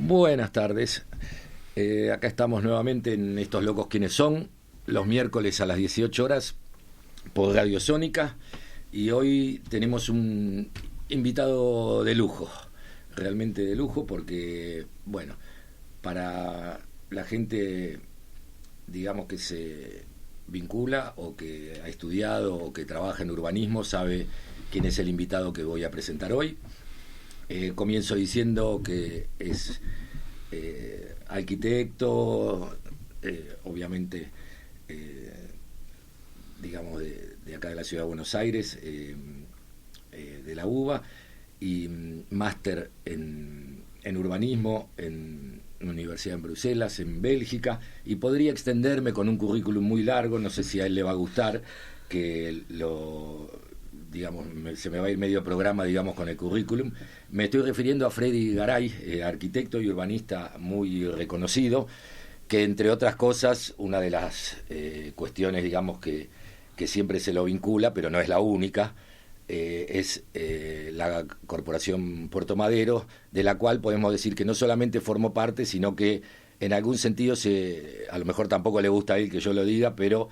Buenas tardes, acá estamos nuevamente en Estos Locos Quienes Son, los miércoles a las 18 horas por Radio Sónica, y hoy tenemos un invitado de lujo, realmente de lujo, porque, bueno, para la gente, digamos, que se vincula o que ha estudiado o que trabaja en urbanismo, sabe quién es el invitado que voy a presentar hoy. Comienzo diciendo que es arquitecto, obviamente, digamos, de acá de la ciudad de Buenos Aires, de la UBA, y máster en urbanismo en una universidad en Bruselas, en Bélgica, y podría extenderme con un currículum muy largo, no sé si a él le va a gustar, que digamos, se me va a ir medio programa, digamos, con el currículum. Me estoy refiriendo a Freddy Garay, arquitecto y urbanista muy reconocido, que entre otras cosas, una de las cuestiones, digamos, que siempre se lo vincula, pero no es la única, es la Corporación Puerto Madero, de la cual podemos decir que no solamente formó parte, sino que en algún sentido, a lo mejor tampoco le gusta a él que yo lo diga, pero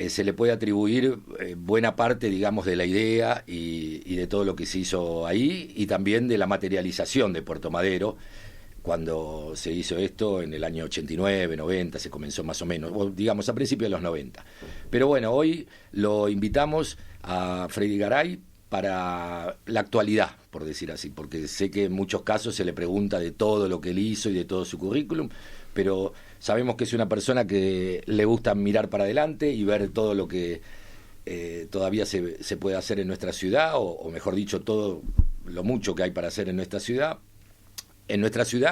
se le puede atribuir buena parte, digamos, de la idea y de todo lo que se hizo ahí, y también de la materialización de Puerto Madero, cuando se hizo esto en el año 89, 90, se comenzó más o menos, o digamos, a principios de los 90. Pero bueno, hoy lo invitamos a Freddy Garay para la actualidad, por decir así, porque sé que en muchos casos se le pregunta de todo lo que él hizo y de todo su currículum, pero sabemos que es una persona que le gusta mirar para adelante y ver todo lo que todavía se puede hacer en nuestra ciudad, o mejor dicho, todo lo mucho que hay para hacer en nuestra ciudad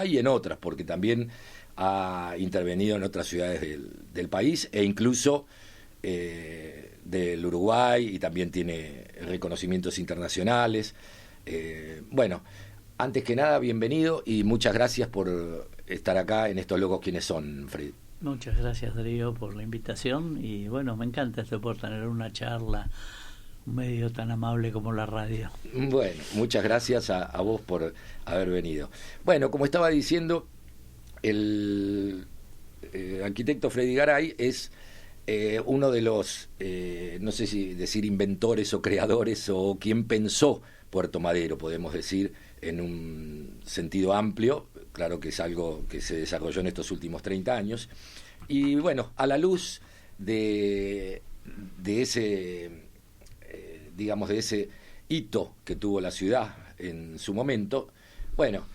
y en otras, porque también ha intervenido en otras ciudades del país e incluso del Uruguay, y también tiene reconocimientos internacionales. Bueno, antes que nada, bienvenido y muchas gracias por estar acá en Estos Locos Quienes Son, Fred. Muchas gracias, Darío, por la invitación, y bueno, me encanta por tener una charla, un medio tan amable como la radio. Bueno, muchas gracias a vos por haber venido. Bueno, como estaba diciendo, el arquitecto Freddy Garay es uno de los, no sé si decir inventores o creadores, o quien pensó Puerto Madero, podemos decir, en un sentido amplio. Claro que es algo que se desarrolló en estos últimos 30 años. Y bueno, a la luz de ese, digamos, de ese hito que tuvo la ciudad en su momento, bueno,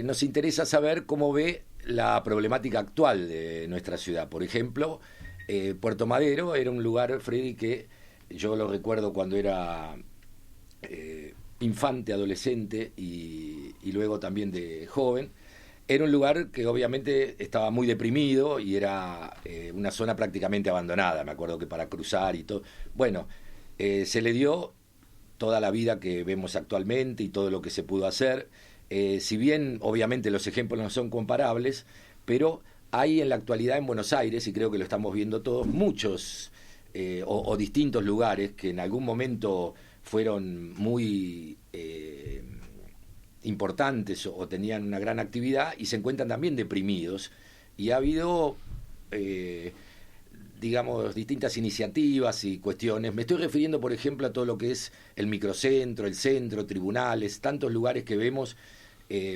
nos interesa saber cómo ve la problemática actual de nuestra ciudad. Por ejemplo, Puerto Madero era un lugar, Freddy, que yo lo recuerdo cuando era infante, adolescente y luego también de joven. Era un lugar que obviamente estaba muy deprimido y era una zona prácticamente abandonada. Me acuerdo que para cruzar y todo, bueno, se le dio toda la vida que vemos actualmente y todo lo que se pudo hacer. Si bien obviamente los ejemplos no son comparables, pero hay en la actualidad en Buenos Aires, y creo que lo estamos viendo todos, muchos o distintos lugares que en algún momento fueron muy importantes o tenían una gran actividad y se encuentran también deprimidos. Y ha habido, digamos, distintas iniciativas y cuestiones. Me estoy refiriendo, por ejemplo, a todo lo que es el microcentro, el centro, tribunales, tantos lugares que vemos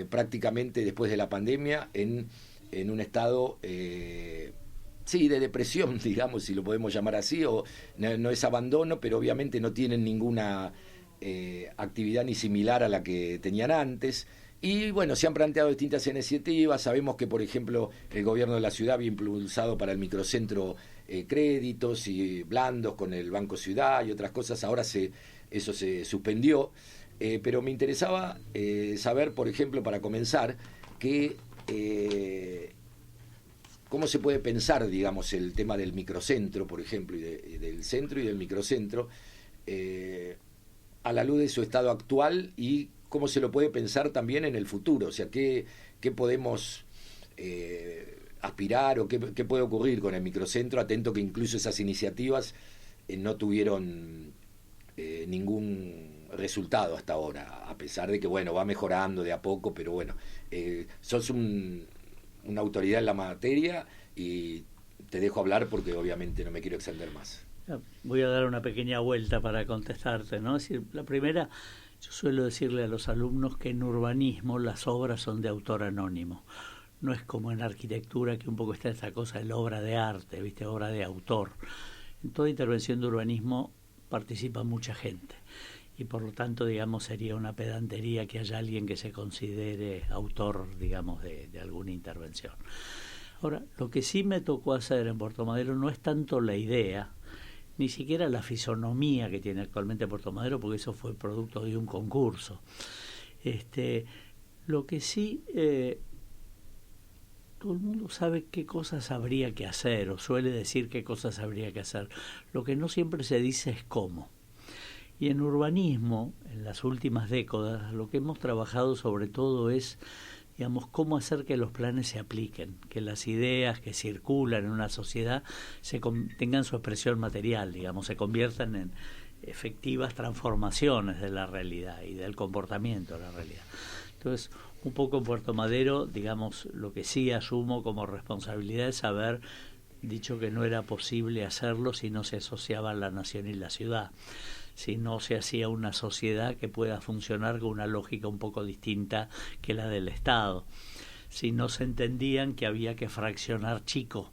prácticamente después de la pandemia en un estado sí, de depresión, digamos, si lo podemos llamar así, o no es abandono, pero obviamente no tienen ninguna actividad ni similar a la que tenían antes. Y bueno, se han planteado distintas iniciativas. Sabemos que, por ejemplo, el gobierno de la ciudad había impulsado para el microcentro créditos y blandos con el Banco Ciudad y otras cosas. Ahora eso se suspendió. Pero me interesaba saber, por ejemplo, para comenzar, cómo se puede pensar, digamos, el tema del microcentro, por ejemplo, y del centro y del microcentro, a la luz de su estado actual, y cómo se lo puede pensar también en el futuro. O sea, qué podemos aspirar o qué puede ocurrir con el microcentro, atento que incluso esas iniciativas no tuvieron ningún resultado hasta ahora, a pesar de que, bueno, va mejorando de a poco, pero bueno, sos una autoridad en la materia y te dejo hablar porque obviamente no me quiero extender más. Voy a dar una pequeña vuelta para contestarte, ¿no? Es decir, la primera, yo suelo decirle a los alumnos que en urbanismo las obras son de autor anónimo. No es como en arquitectura, que un poco está esta cosa de la obra de arte, ¿viste? Obra de autor. En toda intervención de urbanismo participa mucha gente. Y por lo tanto, digamos, sería una pedantería que haya alguien que se considere autor, digamos, de alguna intervención. Ahora, lo que sí me tocó hacer en Puerto Madero no es tanto la idea, ni siquiera la fisonomía que tiene actualmente Puerto Madero, porque eso fue producto de un concurso. Lo que sí, todo el mundo sabe qué cosas habría que hacer, o suele decir qué cosas habría que hacer. Lo que no siempre se dice es cómo. Y en urbanismo, en las últimas décadas, lo que hemos trabajado sobre todo es, digamos, cómo hacer que los planes se apliquen, que las ideas que circulan en una sociedad tengan su expresión material, digamos, se conviertan en efectivas transformaciones de la realidad y del comportamiento de la realidad. Entonces, un poco en Puerto Madero, digamos, lo que sí asumo como responsabilidad es haber dicho que no era posible hacerlo si no se asociaban la nación y la ciudad, si no se hacía una sociedad que pueda funcionar con una lógica un poco distinta que la del Estado, si no se entendían que había que fraccionar chico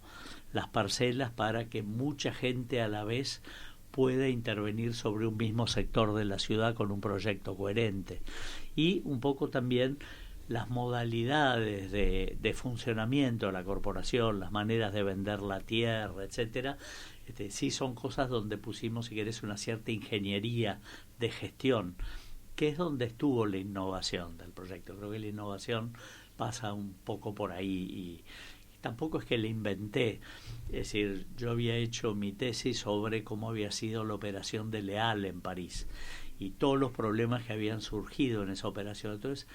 las parcelas para que mucha gente a la vez pueda intervenir sobre un mismo sector de la ciudad con un proyecto coherente, y un poco también las modalidades de funcionamiento de la corporación, las maneras de vender la tierra, etcétera. Sí son cosas donde pusimos, si querés, una cierta ingeniería de gestión, que es donde estuvo la innovación del proyecto. Creo que la innovación pasa un poco por ahí, y tampoco es que la inventé. Es decir, yo había hecho mi tesis sobre cómo había sido la operación de Leal en París y todos los problemas que habían surgido en esa operación. Entonces,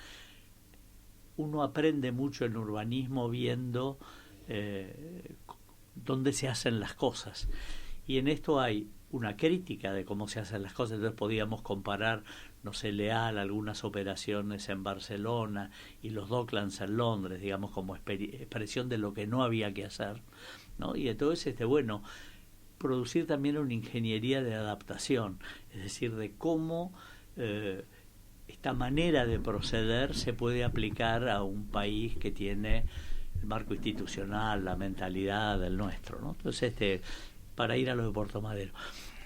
uno aprende mucho en urbanismo viendo dónde se hacen las cosas. Y en esto hay una crítica de cómo se hacen las cosas. Entonces podíamos comparar, no sé, Leal, algunas operaciones en Barcelona y los Docklands en Londres, digamos, como expresión de lo que no había que hacer, ¿no? Y entonces, bueno, producir también una ingeniería de adaptación, es decir, de cómo esta manera de proceder se puede aplicar a un país que tiene el marco institucional, la mentalidad del nuestro, ¿no? Entonces, para ir a lo de Puerto Madero.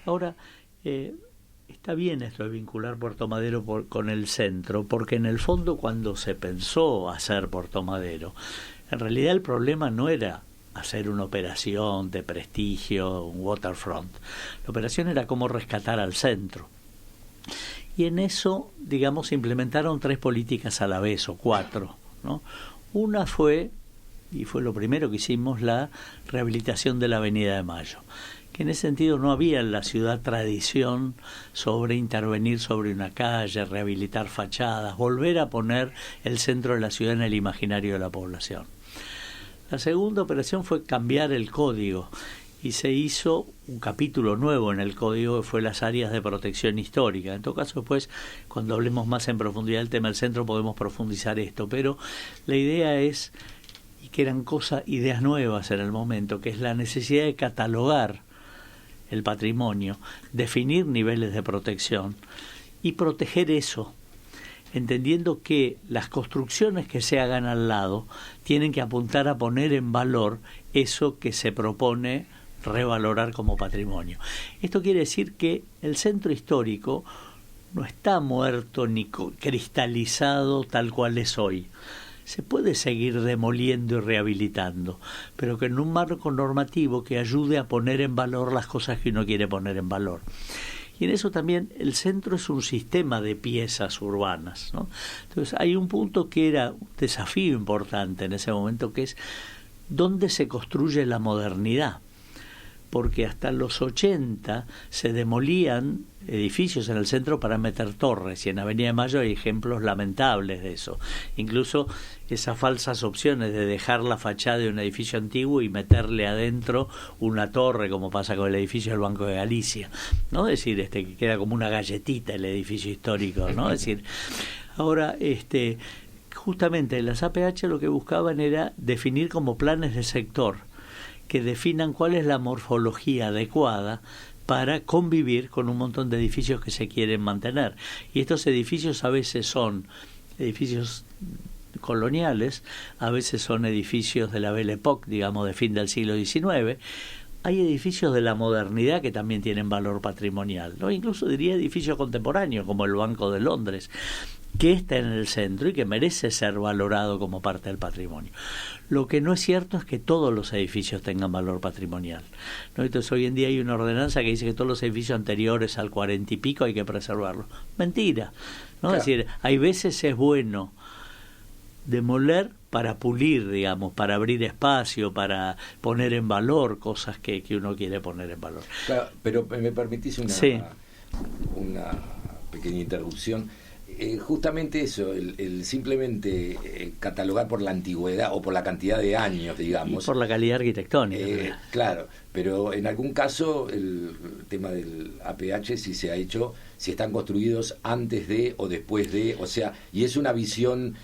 Ahora, está bien esto de vincular Puerto Madero con el centro, porque en el fondo cuando se pensó hacer Puerto Madero, en realidad el problema no era hacer una operación de prestigio, un waterfront. La operación era cómo rescatar al centro. Y en eso, digamos, se implementaron 3 políticas a la vez, o 4, ¿no? Una fue, y fue lo primero que hicimos, la rehabilitación de la Avenida de Mayo, que en ese sentido no había en la ciudad tradición sobre intervenir sobre una calle, rehabilitar fachadas, volver a poner el centro de la ciudad en el imaginario de la población. La segunda operación fue cambiar el código y se hizo un capítulo nuevo en el código que fue las áreas de protección histórica. En todo caso, después, cuando hablemos más en profundidad del tema del centro, podemos profundizar esto, pero la idea es, y que eran ideas nuevas en el momento, que es la necesidad de catalogar el patrimonio, definir niveles de protección y proteger eso, entendiendo que las construcciones que se hagan al lado tienen que apuntar a poner en valor eso que se propone revalorar como patrimonio. Esto quiere decir que el centro histórico no está muerto ni cristalizado tal cual es hoy. Se puede seguir demoliendo y rehabilitando, pero que en un marco normativo que ayude a poner en valor las cosas que uno quiere poner en valor. Y en eso también el centro es un sistema de piezas urbanas, ¿no? Entonces hay un punto que era un desafío importante en ese momento, que es dónde se construye la modernidad. Porque hasta los 80 se demolían edificios en el centro para meter torres, y en Avenida de Mayo hay ejemplos lamentables de eso. Incluso esas falsas opciones de dejar la fachada de un edificio antiguo y meterle adentro una torre, como pasa con el edificio del Banco de Galicia, ¿no? Es decir, que queda como una galletita el edificio histórico, ¿no? Es decir, ahora, justamente las APH lo que buscaban era definir como planes de sector, que definan cuál es la morfología adecuada para convivir con un montón de edificios que se quieren mantener. Y estos edificios a veces son edificios coloniales, a veces son edificios de la Belle Époque, digamos, de fin del siglo XIX. Hay edificios de la modernidad que también tienen valor patrimonial, ¿no? Incluso diría edificios contemporáneos, como el Banco de Londres, que está en el centro y que merece ser valorado como parte del patrimonio. Lo que no es cierto es que todos los edificios tengan valor patrimonial, ¿no? Entonces hoy en día hay una ordenanza que dice que todos los edificios anteriores al 40 y pico hay que preservarlos. Mentira, ¿no? Claro. Es decir, hay veces es bueno demoler para pulir, digamos, para abrir espacio, para poner en valor cosas que uno quiere poner en valor. Claro, pero me permitís una pequeña interrupción. Justamente eso, el simplemente catalogar por la antigüedad o por la cantidad de años, digamos. Y por la calidad arquitectónica. Claro, pero en algún caso el tema del APH sí se ha hecho, si están construidos antes de o después de, o sea, y es una visión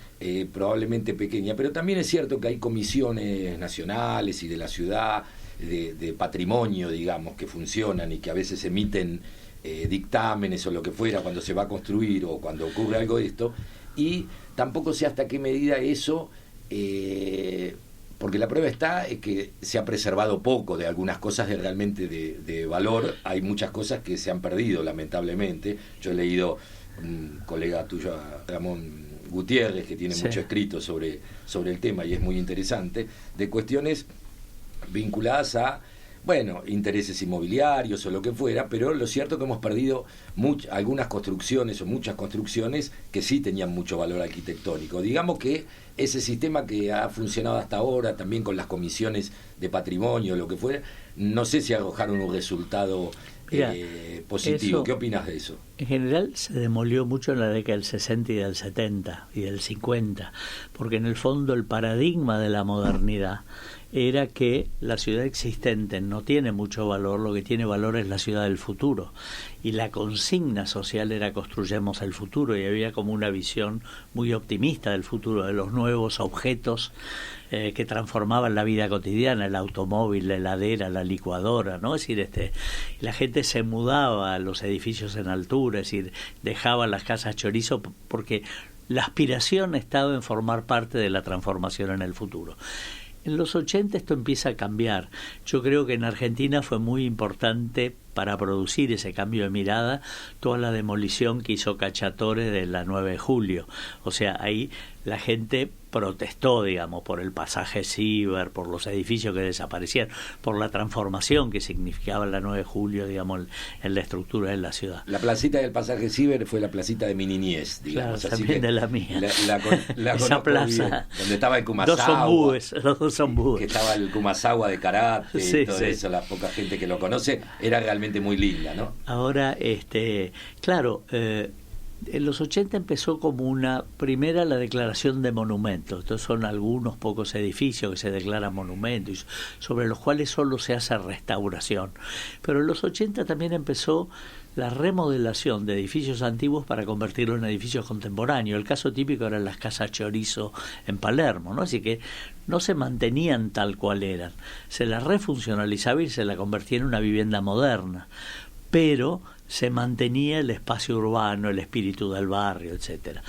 probablemente pequeña, pero también es cierto que hay comisiones nacionales y de la ciudad, de patrimonio, digamos, que funcionan y que a veces emiten dictámenes o lo que fuera cuando se va a construir o cuando ocurre algo de esto, y tampoco sé hasta qué medida eso, porque la prueba está es que se ha preservado poco de algunas cosas realmente de valor. Hay muchas cosas que se han perdido lamentablemente. Yo he leído un colega tuyo, Ramón Gutiérrez, que tiene mucho escrito sobre el tema y es muy interesante, de cuestiones vinculadas a intereses inmobiliarios o lo que fuera, pero lo cierto es que hemos perdido algunas construcciones o muchas construcciones que sí tenían mucho valor arquitectónico. Digamos que ese sistema que ha funcionado hasta ahora, también con las comisiones de patrimonio o lo que fuera, no sé si arrojaron un resultado positivo. ¿Qué opinas de eso? En general se demolió mucho en la década del 60 y del 70 y del 50, porque en el fondo el paradigma de la modernidad era que la ciudad existente no tiene mucho valor, lo que tiene valor es la ciudad del futuro. Y la consigna social era construyamos el futuro, y había como una visión muy optimista del futuro, de los nuevos objetos que transformaban la vida cotidiana, el automóvil, la heladera, la licuadora, ¿no? Es decir, la gente se mudaba a los edificios en altura, es decir, dejaba las casas chorizo porque la aspiración estaba en formar parte de la transformación en el futuro. En los 80 esto empieza a cambiar. Yo creo que en Argentina fue muy importante para producir ese cambio de mirada toda la demolición que hizo Cacciatore de la 9 de julio. O sea, ahí la gente protestó, digamos, por el pasaje Ciber, por los edificios que desaparecían, por la transformación que significaba la 9 de julio, digamos, en la estructura de la ciudad. La placita del pasaje Ciber fue la placita de mi niñez, digamos. Claro, así también que de la mía. La esa plaza. Bien, donde estaba el Kumasawa. Los dos son búes. Que estaba el Kumasawa de karate y todo eso, la poca gente que lo conoce, era realmente muy linda, ¿no? Ahora, claro, En los 80 empezó como una primera la declaración de monumentos. Estos son algunos pocos edificios que se declaran monumentos, sobre los cuales solo se hace restauración. Pero en los 80 también empezó la remodelación de edificios antiguos para convertirlos en edificios contemporáneos. El caso típico eran las casas Chorizo en Palermo, ¿no? Así que no se mantenían tal cual eran. Se las refuncionalizaba y se la convertía en una vivienda moderna. Pero se mantenía el espacio urbano, el espíritu del barrio, etcétera.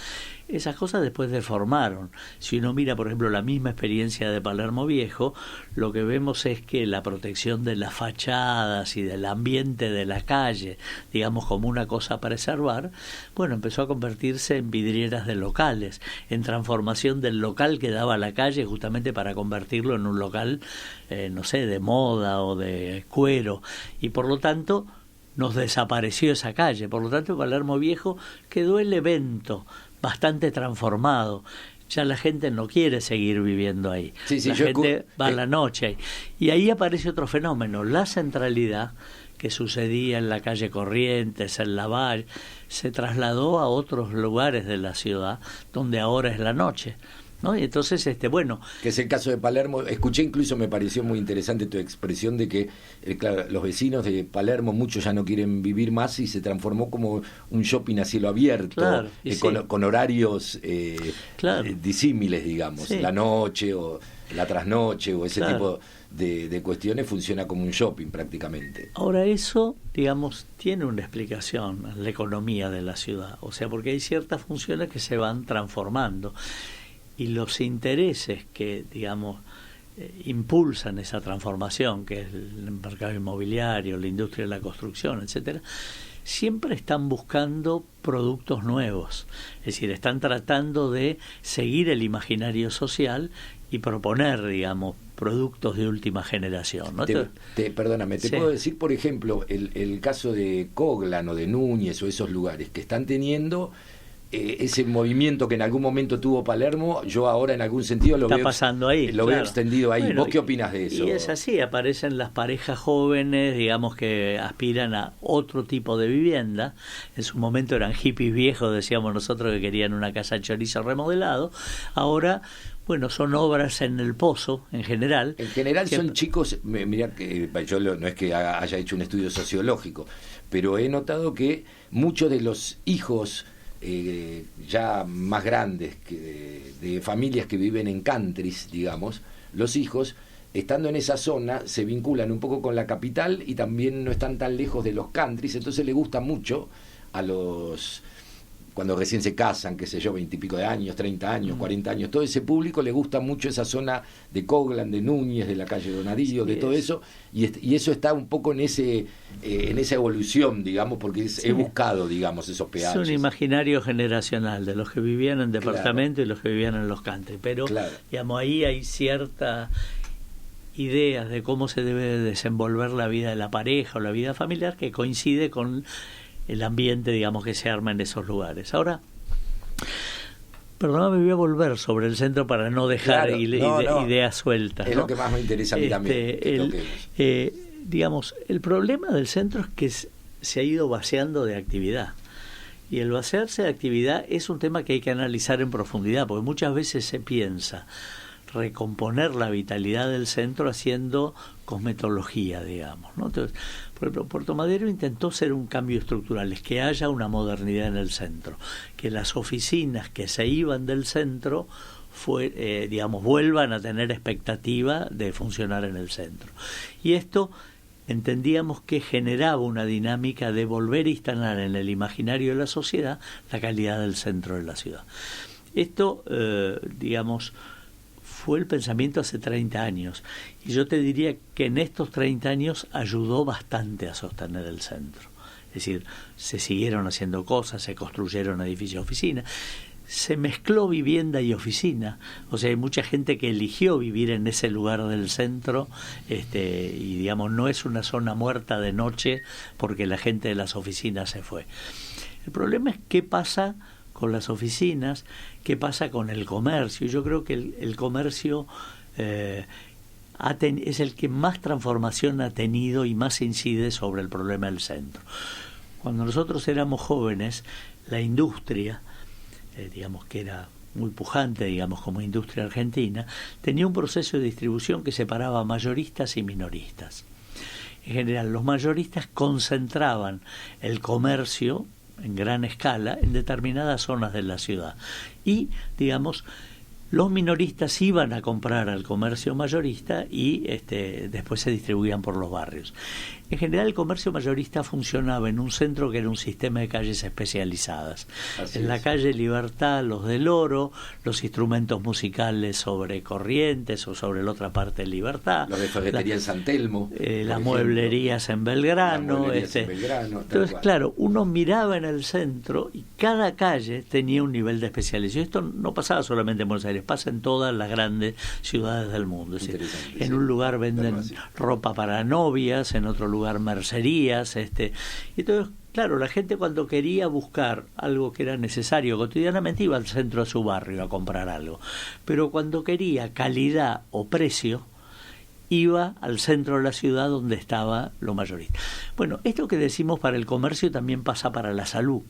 Esas cosas después deformaron. Si uno mira, por ejemplo, la misma experiencia de Palermo Viejo, lo que vemos es que la protección de las fachadas y del ambiente de la calle, digamos como una cosa a preservar, bueno, empezó a convertirse en vidrieras de locales, en transformación del local que daba a la calle justamente para convertirlo en un local, no sé, de moda o de cuero. Y por lo tanto nos desapareció esa calle. Por lo tanto, Palermo Viejo quedó el evento bastante transformado. Ya la gente no quiere seguir viviendo ahí. Sí, la gente va a la noche ahí. Y ahí aparece otro fenómeno, la centralidad que sucedía en la calle Corrientes, en Lavalle, se trasladó a otros lugares de la ciudad donde ahora es la noche, ¿no? Y entonces, bueno... Que es el caso de Palermo. Escuché incluso, me pareció muy interesante tu expresión de que claro, los vecinos de Palermo, muchos ya no quieren vivir más y se transformó como un shopping a cielo abierto, claro, con horarios claro, disímiles, digamos. Sí. La noche o la trasnoche o ese Claro. tipo de cuestiones funciona como un shopping prácticamente. Ahora eso, digamos, tiene una explicación en la economía de la ciudad. O sea, porque hay ciertas funciones que se van transformando. Y los intereses que, digamos, impulsan esa transformación, que es el mercado inmobiliario, la industria de la construcción, etcétera, siempre están buscando productos nuevos. Es decir, están tratando de seguir el imaginario social y proponer, digamos, productos de última generación, ¿no? Perdóname, te Sí. puedo decir, por ejemplo, el caso de Coglan o de Núñez o esos lugares que están teniendo ese movimiento que en algún momento tuvo Palermo, yo ahora en algún sentido lo está veo pasando ahí, lo claro. veo extendido ahí. Bueno, ¿Vos qué opinas de eso? Y es así, aparecen las parejas jóvenes, digamos, que aspiran a otro tipo de vivienda. En su momento eran hippies viejos, decíamos nosotros, que querían una casa Chorizo remodelado. Ahora, bueno, son obras en el Pozo, en general. En general que... son chicos, mirá que yo no es que haya hecho un estudio sociológico, pero he notado que muchos de los hijos ya más grandes que de familias que viven en countries, digamos, los hijos, estando en esa zona, se vinculan un poco con la capital y también no están tan lejos de los countries, entonces le gusta mucho a los... cuando recién se casan, qué sé yo, 20 y pico de años, 30 años, 40 años, todo ese público le gusta mucho esa zona de Coglan, de Núñez, de la calle Donadío, de todo eso, y eso está un poco en esa evolución, digamos, porque he buscado, digamos, esos peajes. Es un imaginario generacional de los que vivían en departamento y los que vivían en los country, pero digamos, ahí hay cierta ideas de cómo se debe desenvolver la vida de la pareja o la vida familiar que coincide con el ambiente, digamos, que se arma en esos lugares. Ahora, perdóname, voy a volver sobre el centro para no dejar ideas sueltas. Es ¿no? lo que más me interesa a mí también. Digamos, el problema del centro es que se ha ido vaciando de actividad. Y el vaciarse de actividad es un tema que hay que analizar en profundidad, porque muchas veces se piensa recomponer la vitalidad del centro haciendo cosmetología, digamos, ¿no? Entonces, por ejemplo, Puerto Madero intentó hacer un cambio estructural, es que haya una modernidad en el centro, que las oficinas que se iban del centro digamos, vuelvan a tener expectativa de funcionar en el centro. Y esto entendíamos que generaba una dinámica de volver a instalar en el imaginario de la sociedad la calidad del centro de la ciudad. Esto, digamos, fue el pensamiento hace 30 años. Y yo te diría que en estos 30 años ayudó bastante a sostener el centro. Es decir, se siguieron haciendo cosas, se construyeron edificios de oficina, se mezcló vivienda y oficina. O sea, hay mucha gente que eligió vivir en ese lugar del centro, y digamos, no es una zona muerta de noche porque la gente de las oficinas se fue. El problema es qué pasa con las oficinas, qué pasa con el comercio. Yo creo que el comercio es el que más transformación ha tenido y más incide sobre el problema del centro. Cuando nosotros éramos jóvenes, la industria, digamos que era muy pujante, digamos, como industria argentina, tenía un proceso de distribución que separaba mayoristas y minoristas. En general, los mayoristas concentraban el comercio en gran escala en determinadas zonas de la ciudad y, digamos, los minoristas iban a comprar al comercio mayorista y después se distribuían por los barrios. En general, el comercio mayorista funcionaba en un centro que era un sistema de calles especializadas. En la calle Libertad, los del Oro, los instrumentos musicales sobre Corrientes o sobre la otra parte de Libertad. Los de ferretería en San Telmo. Las mueblerías en Belgrano. Entonces, claro, uno miraba en el centro y cada calle tenía un nivel de especialización. Esto no pasaba solamente en Buenos Aires, pasa en todas las grandes ciudades del mundo. Es decir, en un lugar venden ropa para novias, en otro lugar mercerías, y entonces, claro, la gente cuando quería buscar algo que era necesario cotidianamente iba al centro de su barrio a comprar algo, pero cuando quería calidad o precio iba al centro de la ciudad donde estaba lo mayorista. Bueno, esto que decimos para el comercio también pasa para la salud.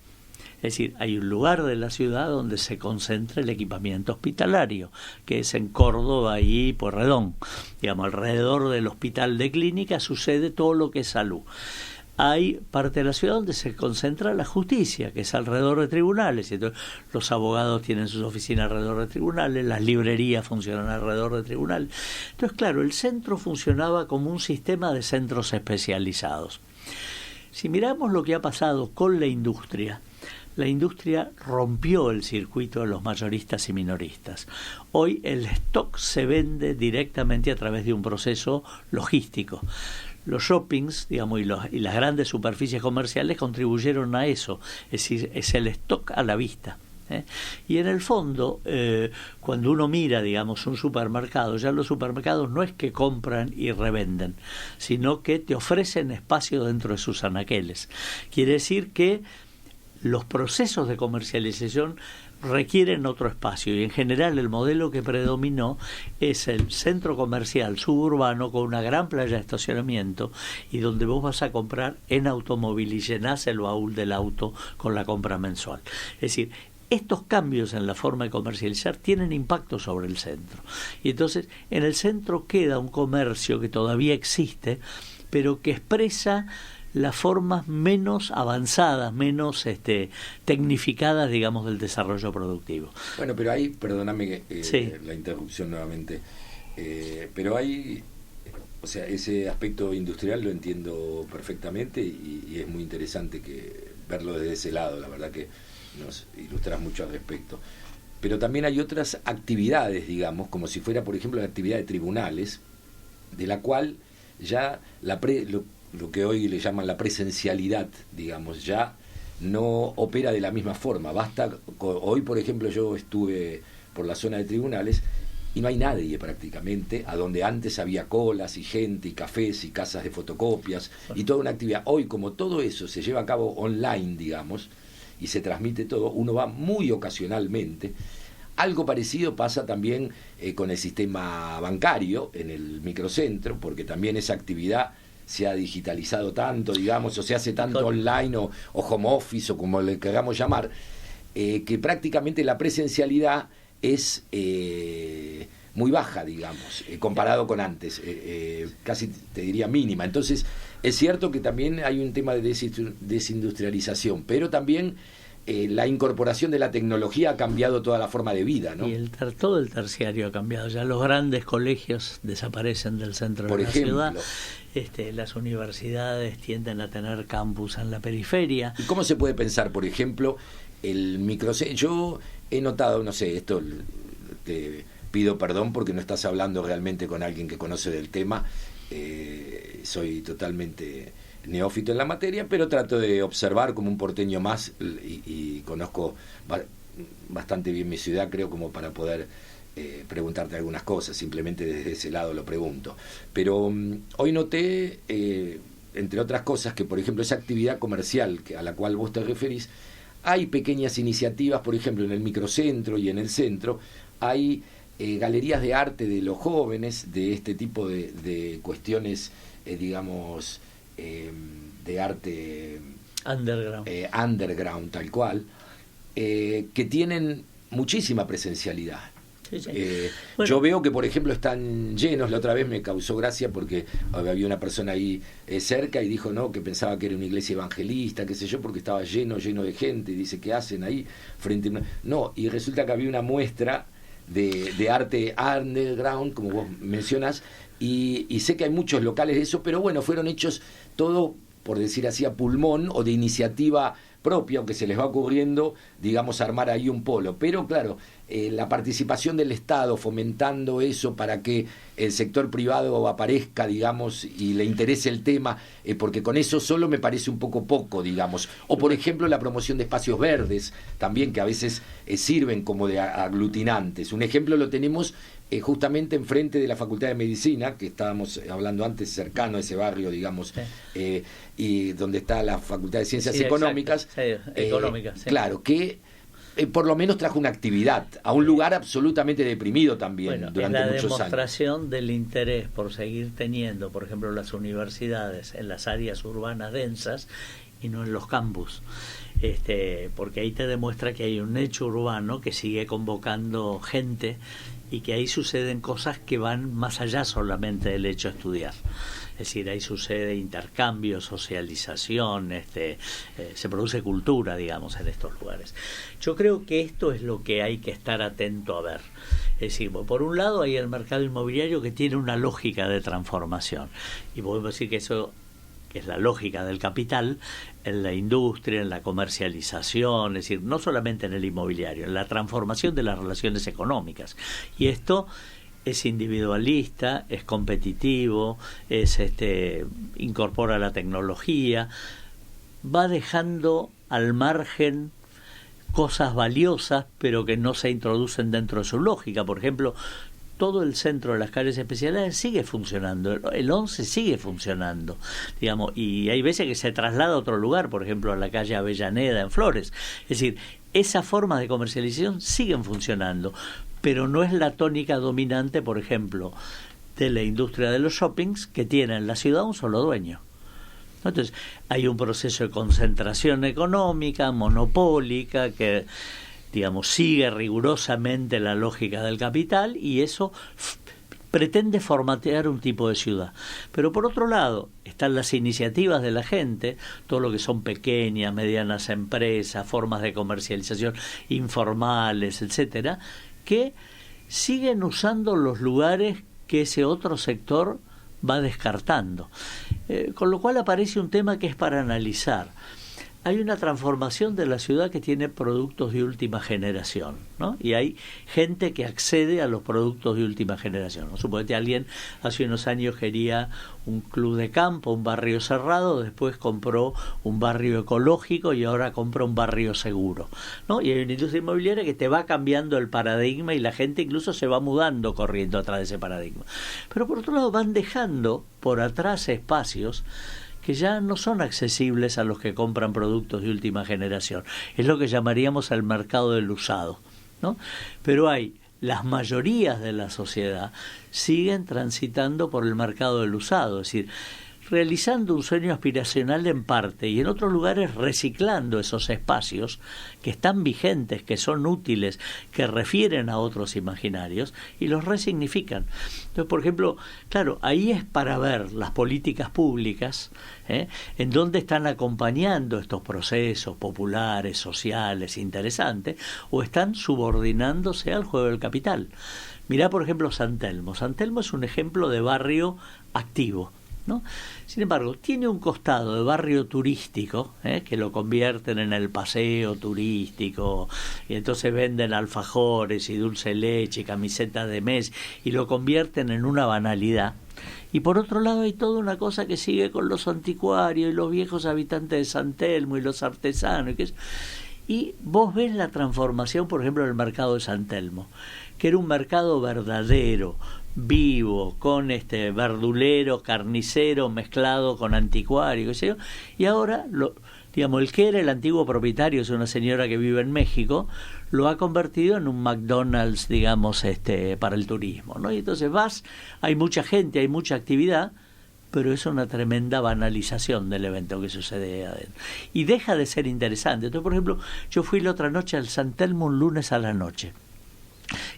Es decir, hay un lugar de la ciudad donde se concentra el equipamiento hospitalario, que es en Córdoba y Pueyrredón. Digamos, alrededor del hospital de clínica sucede todo lo que es salud. Hay parte de la ciudad donde se concentra la justicia, que es alrededor de tribunales. Entonces, los abogados tienen sus oficinas alrededor de tribunales, las librerías funcionan alrededor de tribunales. Entonces, claro, el centro funcionaba como un sistema de centros especializados. Si miramos lo que ha pasado con la industria rompió el circuito de los mayoristas y minoristas. Hoy el stock se vende directamente a través de un proceso logístico. Los shoppings, digamos, y las grandes superficies comerciales contribuyeron a eso, es decir, es el stock a la vista. Y en el fondo, cuando uno mira, digamos, un supermercado, ya los supermercados no es que compran y revenden, sino que te ofrecen espacio dentro de sus anaqueles. Quiere decir que los procesos de comercialización requieren otro espacio y en general el modelo que predominó es el centro comercial suburbano con una gran playa de estacionamiento y donde vos vas a comprar en automóvil y llenás el baúl del auto con la compra mensual. Es decir, estos cambios en la forma de comercializar tienen impacto sobre el centro. Y entonces en el centro queda un comercio que todavía existe, pero que expresa las formas menos avanzadas, menos tecnificadas, digamos, del desarrollo productivo. Bueno, pero ahí, perdóname la interrupción nuevamente, pero hay, o sea, ese aspecto industrial lo entiendo perfectamente y es muy interesante verlo desde ese lado, la verdad que nos ilustras mucho al respecto. Pero también hay otras actividades, digamos, como si fuera, por ejemplo, la actividad de tribunales, de la cual ya lo que hoy le llaman la presencialidad, digamos, ya no opera de la misma forma. Hoy, por ejemplo, yo estuve por la zona de tribunales y no hay nadie prácticamente, a donde antes había colas y gente y cafés y casas de fotocopias y toda una actividad. Hoy, como todo eso se lleva a cabo online, digamos, y se transmite todo, uno va muy ocasionalmente. Algo parecido pasa también con el sistema bancario en el microcentro, porque también esa actividad se ha digitalizado tanto, digamos, o se hace tanto online o home office o como le queramos llamar, que prácticamente la presencialidad es muy baja, digamos, comparado con antes, casi te diría mínima. Entonces, es cierto que también hay un tema de desindustrialización, pero también la incorporación de la tecnología ha cambiado toda la forma de vida, ¿no? Y todo el terciario ha cambiado. Ya los grandes colegios desaparecen del centro de la ciudad. Las universidades tienden a tener campus en la periferia. ¿Y cómo se puede pensar, por ejemplo, el microcentro? Yo he notado, no sé, esto te pido perdón porque no estás hablando realmente con alguien que conoce del tema. Soy totalmente neófito en la materia, pero trato de observar como un porteño más y conozco bastante bien mi ciudad, creo, como para poder preguntarte algunas cosas. Simplemente desde ese lado lo pregunto. Pero hoy noté, entre otras cosas, que por ejemplo esa actividad comercial a la cual vos te referís, hay pequeñas iniciativas, por ejemplo en el microcentro y en el centro hay galerías de arte de los jóvenes, de este tipo de cuestiones, digamos, de arte underground, underground tal cual, que tienen muchísima presencialidad. Sí, sí. Bueno. Yo veo que, por ejemplo, están llenos. La otra vez me causó gracia porque había una persona ahí cerca y dijo que pensaba que era una iglesia evangelista, qué sé yo, porque estaba lleno de gente, y dice, ¿qué hacen ahí? Y resulta que había una muestra de arte underground, como vos mencionás, y sé que hay muchos locales de eso, pero bueno, fueron hechos todo, por decir así, a pulmón o de iniciativa propia, aunque se les va ocurriendo, digamos, armar ahí un polo. Pero claro, la participación del Estado fomentando eso para que el sector privado aparezca, digamos, y le interese el tema, porque con eso solo me parece un poco, digamos. O, por ejemplo, la promoción de espacios verdes, también, que a veces sirven como de aglutinantes. Un ejemplo lo tenemos justamente enfrente de la Facultad de Medicina, que estábamos hablando antes, cercano a ese barrio, digamos, sí. Y donde está la Facultad de Ciencias Económicas. Sí, económicas, sí. Claro, que por lo menos trajo una actividad a un lugar absolutamente deprimido también, durante muchos años. Es la demostración del interés por seguir teniendo, por ejemplo, las universidades en las áreas urbanas densas y no en los campus. Porque ahí te demuestra que hay un hecho urbano que sigue convocando gente y que ahí suceden cosas que van más allá solamente del hecho de estudiar. Es decir, ahí sucede intercambio, socialización, se produce cultura, digamos, en estos lugares. Yo creo que esto es lo que hay que estar atento a ver. Es decir, por un lado hay el mercado inmobiliario que tiene una lógica de transformación, y podemos decir que eso, que es la lógica del capital, en la industria, en la comercialización, es decir, no solamente en el inmobiliario, en la transformación de las relaciones económicas. Y esto es individualista, es competitivo, incorpora la tecnología, va dejando al margen cosas valiosas, pero que no se introducen dentro de su lógica. Por ejemplo, todo el centro de las calles especiales sigue funcionando, el 11 sigue funcionando, digamos, y hay veces que se traslada a otro lugar, por ejemplo a la calle Avellaneda en Flores. Es decir, esas formas de comercialización siguen funcionando, pero no es la tónica dominante, por ejemplo, de la industria de los shoppings, que tiene en la ciudad un solo dueño. Entonces, hay un proceso de concentración económica, monopólica, que, digamos, sigue rigurosamente la lógica del capital, y eso pretende formatear un tipo de ciudad. Pero por otro lado están las iniciativas de la gente, todo lo que son pequeñas, medianas empresas, formas de comercialización informales, etcétera, que siguen usando los lugares que ese otro sector va descartando. Con lo cual aparece un tema que es para analizar. Hay una transformación de la ciudad que tiene productos de última generación, ¿no? Y hay gente que accede a los productos de última generación, ¿no? Suponete alguien hace unos años quería un club de campo, un barrio cerrado, después compró un barrio ecológico y ahora compra un barrio seguro, ¿no? Y hay una industria inmobiliaria que te va cambiando el paradigma y la gente incluso se va mudando corriendo atrás de ese paradigma. Pero por otro lado van dejando por atrás espacios que ya no son accesibles a los que compran productos de última generación. Es lo que llamaríamos el mercado del usado, ¿no? Pero las mayorías de la sociedad siguen transitando por el mercado del usado, es decir, realizando un sueño aspiracional en parte y en otros lugares reciclando esos espacios que están vigentes, que son útiles, que refieren a otros imaginarios y los resignifican. Entonces, por ejemplo, claro, ahí es para ver las políticas públicas, en dónde están acompañando estos procesos populares, sociales, interesantes, o están subordinándose al juego del capital. Mirá, por ejemplo, San Telmo. San Telmo es un ejemplo de barrio activo, ¿no? Sin embargo, tiene un costado de barrio turístico, que lo convierten en el paseo turístico, y entonces venden alfajores y dulce de leche y camisetas de mes, y lo convierten en una banalidad. Y por otro lado hay toda una cosa que sigue con los anticuarios y los viejos habitantes de San Telmo y los artesanos, y vos ves la transformación, por ejemplo, del mercado de San Telmo, que era un mercado verdadero, vivo, con verdulero, carnicero mezclado con anticuario, qué sé yo, y ahora digamos, el que era el antiguo propietario, es una señora que vive en México, lo ha convertido en un McDonald's, digamos, para el turismo, ¿no? Y entonces hay mucha gente, hay mucha actividad, pero es una tremenda banalización del evento que sucede adentro. Y deja de ser interesante. Entonces, por ejemplo, yo fui la otra noche al San Telmo un lunes a la noche,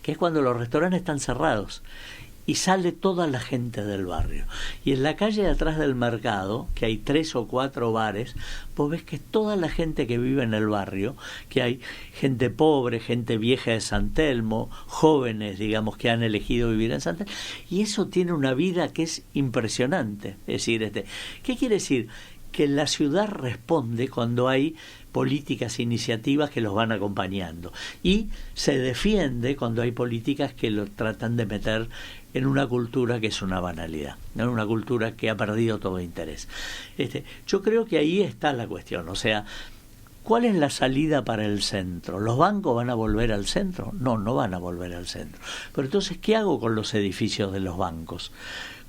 que es cuando los restaurantes están cerrados, y sale toda la gente del barrio. Y en la calle de atrás del mercado, que hay 3 o 4 bares, vos ves que toda la gente que vive en el barrio, que hay gente pobre, gente vieja de San Telmo, jóvenes, digamos, que han elegido vivir en San Telmo, y eso tiene una vida que es impresionante. Es decir, ¿qué quiere decir? Que la ciudad responde cuando hay políticas, iniciativas que los van acompañando, y se defiende cuando hay políticas que lo tratan de meter en una cultura que es una banalidad, en una cultura que ha perdido todo interés. Yo creo que ahí está la cuestión, o sea, ¿cuál es la salida para el centro? ¿Los bancos van a volver al centro? No, no van a volver al centro. Pero entonces, ¿qué hago con los edificios de los bancos?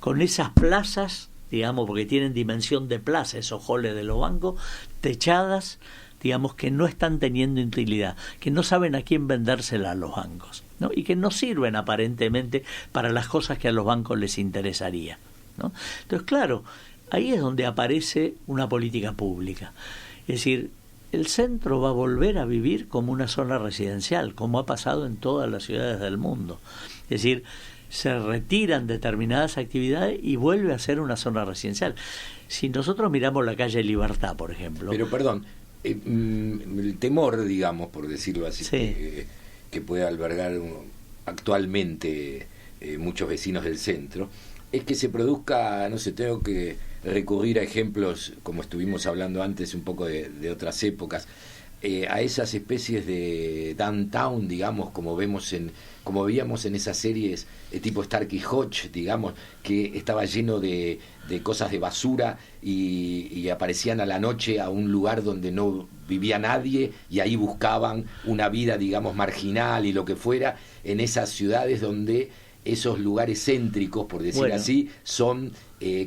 Con esas plazas, digamos, porque tienen dimensión de plaza, esos halls de los bancos, techadas, digamos, que no están teniendo utilidad, que no saben a quién vendérsela a los bancos, ¿no? Y que no sirven aparentemente para las cosas que a los bancos les interesaría, ¿no? Entonces, claro, ahí es donde aparece una política pública. Es decir, el centro va a volver a vivir como una zona residencial, como ha pasado en todas las ciudades del mundo. Es decir, se retiran determinadas actividades y vuelve a ser una zona residencial. Si nosotros miramos la calle Libertad, por ejemplo... Pero, perdón, el temor, digamos, por decirlo así, sí, que puede albergar actualmente muchos vecinos del centro, es que se produzca, no sé, tengo que recurrir a ejemplos, como estuvimos hablando antes un poco de otras épocas, a esas especies de downtown, digamos, como veíamos en esas series tipo Starkey Hodge, digamos, que estaba lleno de cosas de basura y aparecían a la noche a un lugar donde no vivía nadie y ahí buscaban una vida, digamos, marginal y lo que fuera, en esas ciudades donde esos lugares céntricos, por decir así, son,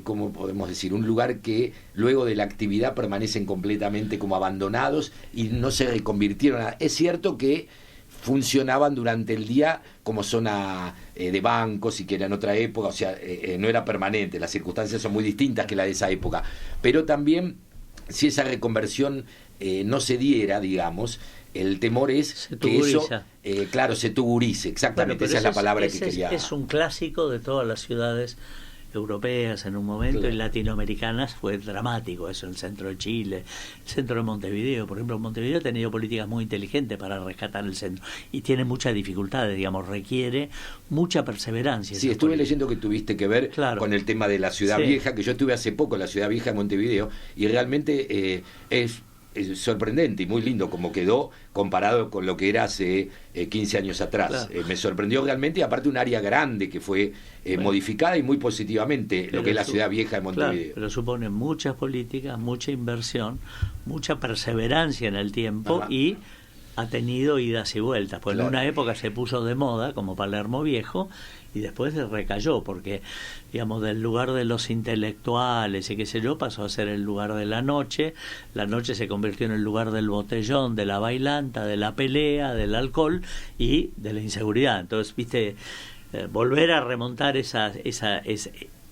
como podemos decir, un lugar que luego de la actividad permanecen completamente como abandonados y no se reconvirtieron. Es cierto que funcionaban durante el día como zona de bancos y que era en otra época, o sea, no era permanente, las circunstancias son muy distintas que las de esa época, pero también si esa reconversión no se diera, digamos, el temor es que eso, claro, se tugurice, exactamente, esa es la palabra que quería. Es un clásico de todas las ciudades europeas en un momento, claro, y latinoamericanas. Fue dramático eso, el centro de Chile, el centro de Montevideo. Por ejemplo, Montevideo ha tenido políticas muy inteligentes para rescatar el centro y tiene muchas dificultades, digamos, requiere mucha perseverancia. Sí, estuve leyendo que tuviste que ver, claro, con el tema de la ciudad vieja, que yo estuve hace poco en la ciudad vieja de Montevideo y realmente es sorprendente y muy lindo como quedó comparado con lo que era hace 15 años atrás. Claro. Me sorprendió realmente, y aparte un área grande que fue modificada y muy positivamente, lo que es la ciudad vieja de Montevideo. Claro, pero supone muchas políticas, mucha inversión, mucha perseverancia en el tiempo. Ajá. Y ha tenido idas y vueltas, pues claro, en una época se puso de moda como Palermo Viejo y después se recayó porque, digamos, del lugar de los intelectuales y qué sé yo, pasó a ser el lugar de la noche se convirtió en el lugar del botellón, de la bailanta, de la pelea, del alcohol y de la inseguridad. Entonces, viste, volver a remontar esas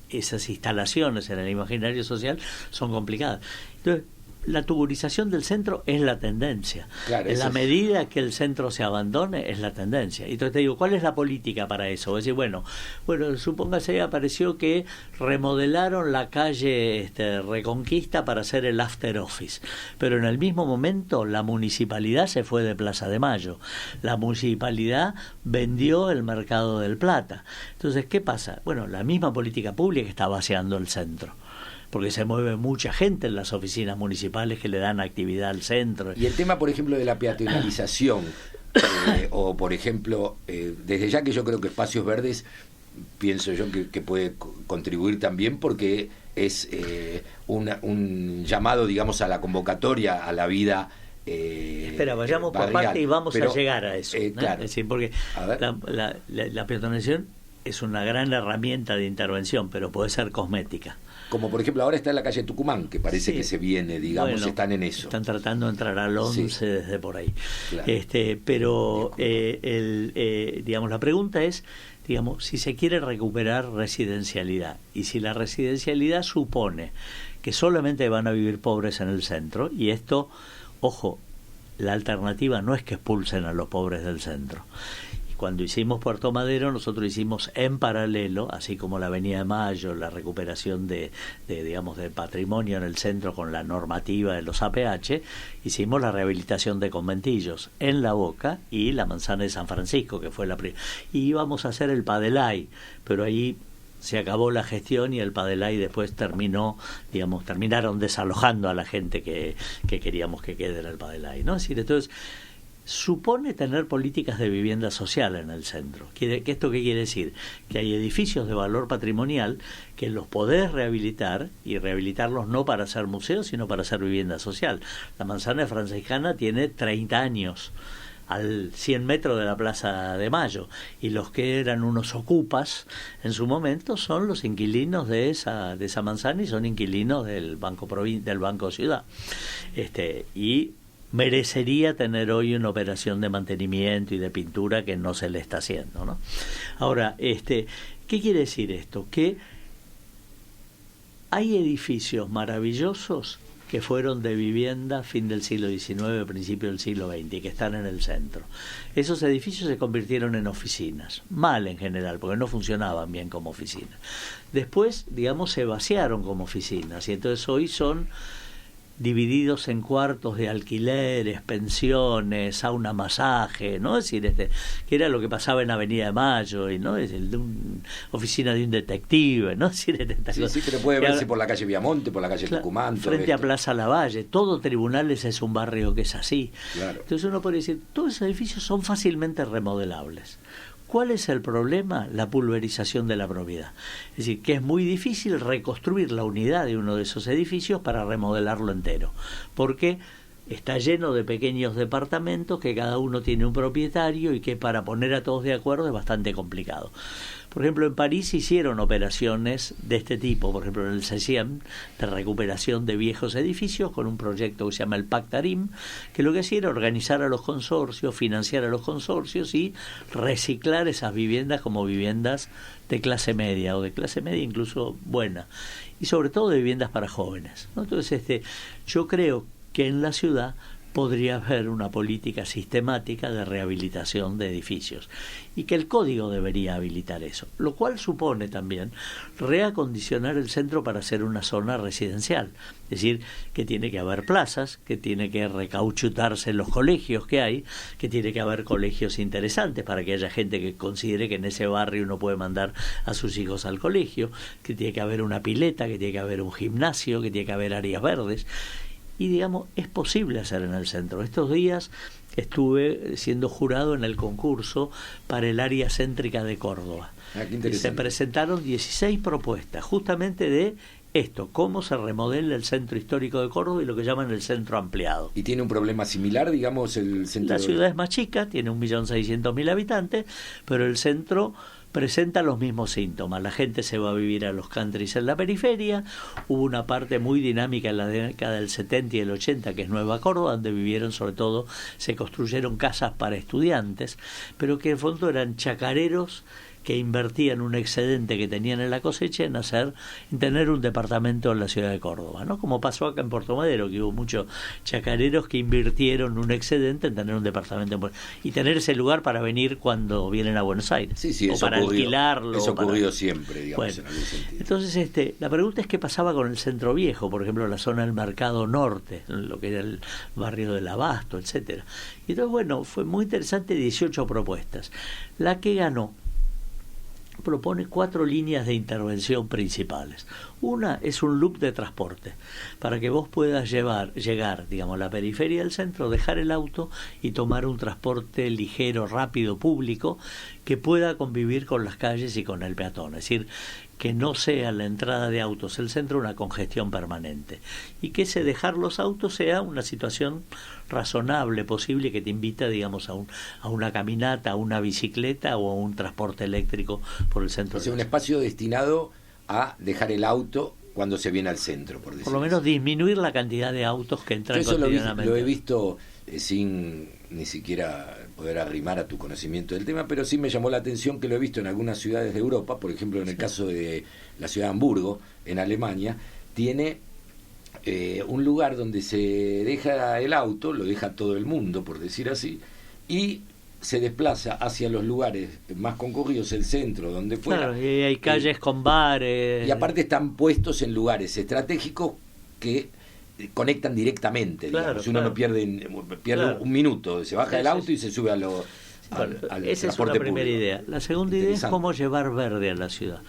instalaciones en el imaginario social son complicadas. Entonces, la tugurización del centro es la tendencia. Claro, en la medida que el centro se abandone, es la tendencia. Y entonces te digo, ¿cuál es la política para eso? Es decir, bueno, supóngase, apareció que remodelaron la calle Reconquista para hacer el after office. Pero en el mismo momento la municipalidad se fue de Plaza de Mayo. La municipalidad vendió el Mercado del Plata. Entonces, ¿qué pasa? Bueno, la misma política pública está vaciando el centro, porque se mueve mucha gente en las oficinas municipales que le dan actividad al centro. Y el tema, por ejemplo, de la peatonalización, o por ejemplo, desde ya que yo creo que Espacios Verdes, pienso yo que puede contribuir también, porque es un llamado, digamos, a la convocatoria, a la vida. Espera, vayamos por parte y vamos a llegar a eso. Claro. Es decir, porque la peatonalización es una gran herramienta de intervención, pero puede ser cosmética. Como por ejemplo ahora está en la calle Tucumán, que parece que se viene, digamos, bueno, están en eso. Están tratando de entrar al 11 desde por ahí. Claro. Pero digamos, la pregunta es, digamos, si se quiere recuperar residencialidad, y si la residencialidad supone que solamente van a vivir pobres en el centro, y esto, ojo, la alternativa no es que expulsen a los pobres del centro. Cuando hicimos Puerto Madero, nosotros hicimos en paralelo, así como la Avenida de Mayo, la recuperación de patrimonio en el centro con la normativa de los APH, hicimos la rehabilitación de conventillos en La Boca y la Manzana de San Francisco, que fue la primera. Y íbamos a hacer el Padelay, pero ahí se acabó la gestión y el Padelay después terminaron desalojando a la gente que queríamos que quede en el Padelay, ¿no? Es decir, entonces supone tener políticas de vivienda social en el centro. ¿Esto qué quiere decir? Que hay edificios de valor patrimonial que los podés rehabilitar, y rehabilitarlos no para hacer museos, sino para hacer vivienda social. La Manzana Franciscana tiene 30 años, al 100 metros de la Plaza de Mayo, y los que eran unos ocupas en su momento son los inquilinos de esa manzana, y son inquilinos del Banco Ciudad. Y merecería tener hoy una operación de mantenimiento y de pintura que no se le está haciendo, ¿no? Ahora, ¿qué quiere decir esto? Que hay edificios maravillosos que fueron de vivienda fin del siglo XIX, principio del siglo XX, y que están en el centro. Esos edificios se convirtieron en oficinas, mal en general, porque no funcionaban bien como oficinas. Después, digamos, se vaciaron como oficinas, y entonces hoy son divididos en cuartos de alquileres, pensiones, sauna, masaje, ¿no? Es decir, que era lo que pasaba en Avenida de Mayo, y no es oficina de un detective, ¿no? Es decir, sí, pero puede verse por la calle Viamonte, por la calle Tucumán, frente a Plaza Lavalle. Todo Tribunales es un barrio que es así. Claro. Entonces uno puede decir, todos esos edificios son fácilmente remodelables. ¿Cuál es el problema? La pulverización de la propiedad. Es decir, que es muy difícil reconstruir la unidad de uno de esos edificios para remodelarlo entero, porque está lleno de pequeños departamentos que cada uno tiene un propietario, y que para poner a todos de acuerdo es bastante complicado. Por ejemplo, en París hicieron operaciones de este tipo, por ejemplo en el CECIEM, de recuperación de viejos edificios, con un proyecto que se llama el Pactarim, que lo que hacía era organizar a los consorcios, financiar a los consorcios y reciclar esas viviendas como viviendas de clase media, o de clase media incluso buena, y sobre todo de viviendas para jóvenes, ¿no? Entonces, yo creo que en la ciudad podría haber una política sistemática de rehabilitación de edificios, y que el código debería habilitar eso, lo cual supone también reacondicionar el centro para ser una zona residencial. Es decir, que tiene que haber plazas, que tiene que recauchutarse los colegios que hay, que tiene que haber colegios interesantes para que haya gente que considere que en ese barrio uno puede mandar a sus hijos al colegio, que tiene que haber una pileta, que tiene que haber un gimnasio, que tiene que haber áreas verdes. Y digamos, es posible hacer en el centro. Estos días estuve siendo jurado en el concurso para el área céntrica de Córdoba. Y se presentaron 16 propuestas justamente de esto, cómo se remodela el centro histórico de Córdoba y lo que llaman el centro ampliado. ¿Y tiene un problema similar, digamos, el centro? La ciudad es más chica, tiene 1.600.000 habitantes, pero el centro presenta los mismos síntomas. La gente se va a vivir a los countries en la periferia. Hubo una parte muy dinámica en la década del 70 y el 80, que es Nueva Córdoba, donde vivieron, sobre todo, se construyeron casas para estudiantes, pero que en fondo eran chacareros que invertían un excedente que tenían en la cosecha en tener un departamento en la ciudad de Córdoba, ¿no? Como pasó acá en Puerto Madero, que hubo muchos chacareros que invirtieron un excedente en tener un departamento y tener ese lugar para venir cuando vienen a Buenos Aires, sí, o para alquilarlo. Eso ocurrió siempre, digamos, bueno, en algún sentido. Entonces, la pregunta es qué pasaba con el centro viejo, por ejemplo, la zona del Mercado Norte, lo que era el barrio del Abasto, etcétera. Y entonces, bueno, fue muy interesante, 18 propuestas. La que ganó propone 4 líneas de intervención principales. Una es un loop de transporte, para que vos puedas llegar, digamos, a la periferia del centro, dejar el auto y tomar un transporte ligero, rápido, público, que pueda convivir con las calles y con el peatón. Es decir, que no sea la entrada de autos el centro una congestión permanente, y que ese dejar los autos sea una situación razonable, posible, que te invita, digamos, a una caminata, a una bicicleta o a un transporte eléctrico por el centro. O sea, un espacio destinado a dejar el auto cuando se viene al centro, por decirlo. Por lo menos disminuir la cantidad de autos que entran cotidianamente. Lo he visto sin ni siquiera poder arrimar a tu conocimiento del tema, pero sí me llamó la atención que lo he visto en algunas ciudades de Europa, por ejemplo en el caso de la ciudad de Hamburgo, en Alemania, tiene un lugar donde se deja el auto, lo deja todo el mundo, por decir así, y se desplaza hacia los lugares más concurridos, el centro, donde fuera. Claro, y hay calles con bares. Y aparte están puestos en lugares estratégicos que conectan directamente, claro, digamos. Uno no pierde claro. Un minuto, se baja del auto y se sube al esa es una primera público. idea. La segunda idea es cómo llevar verde a la ciudad.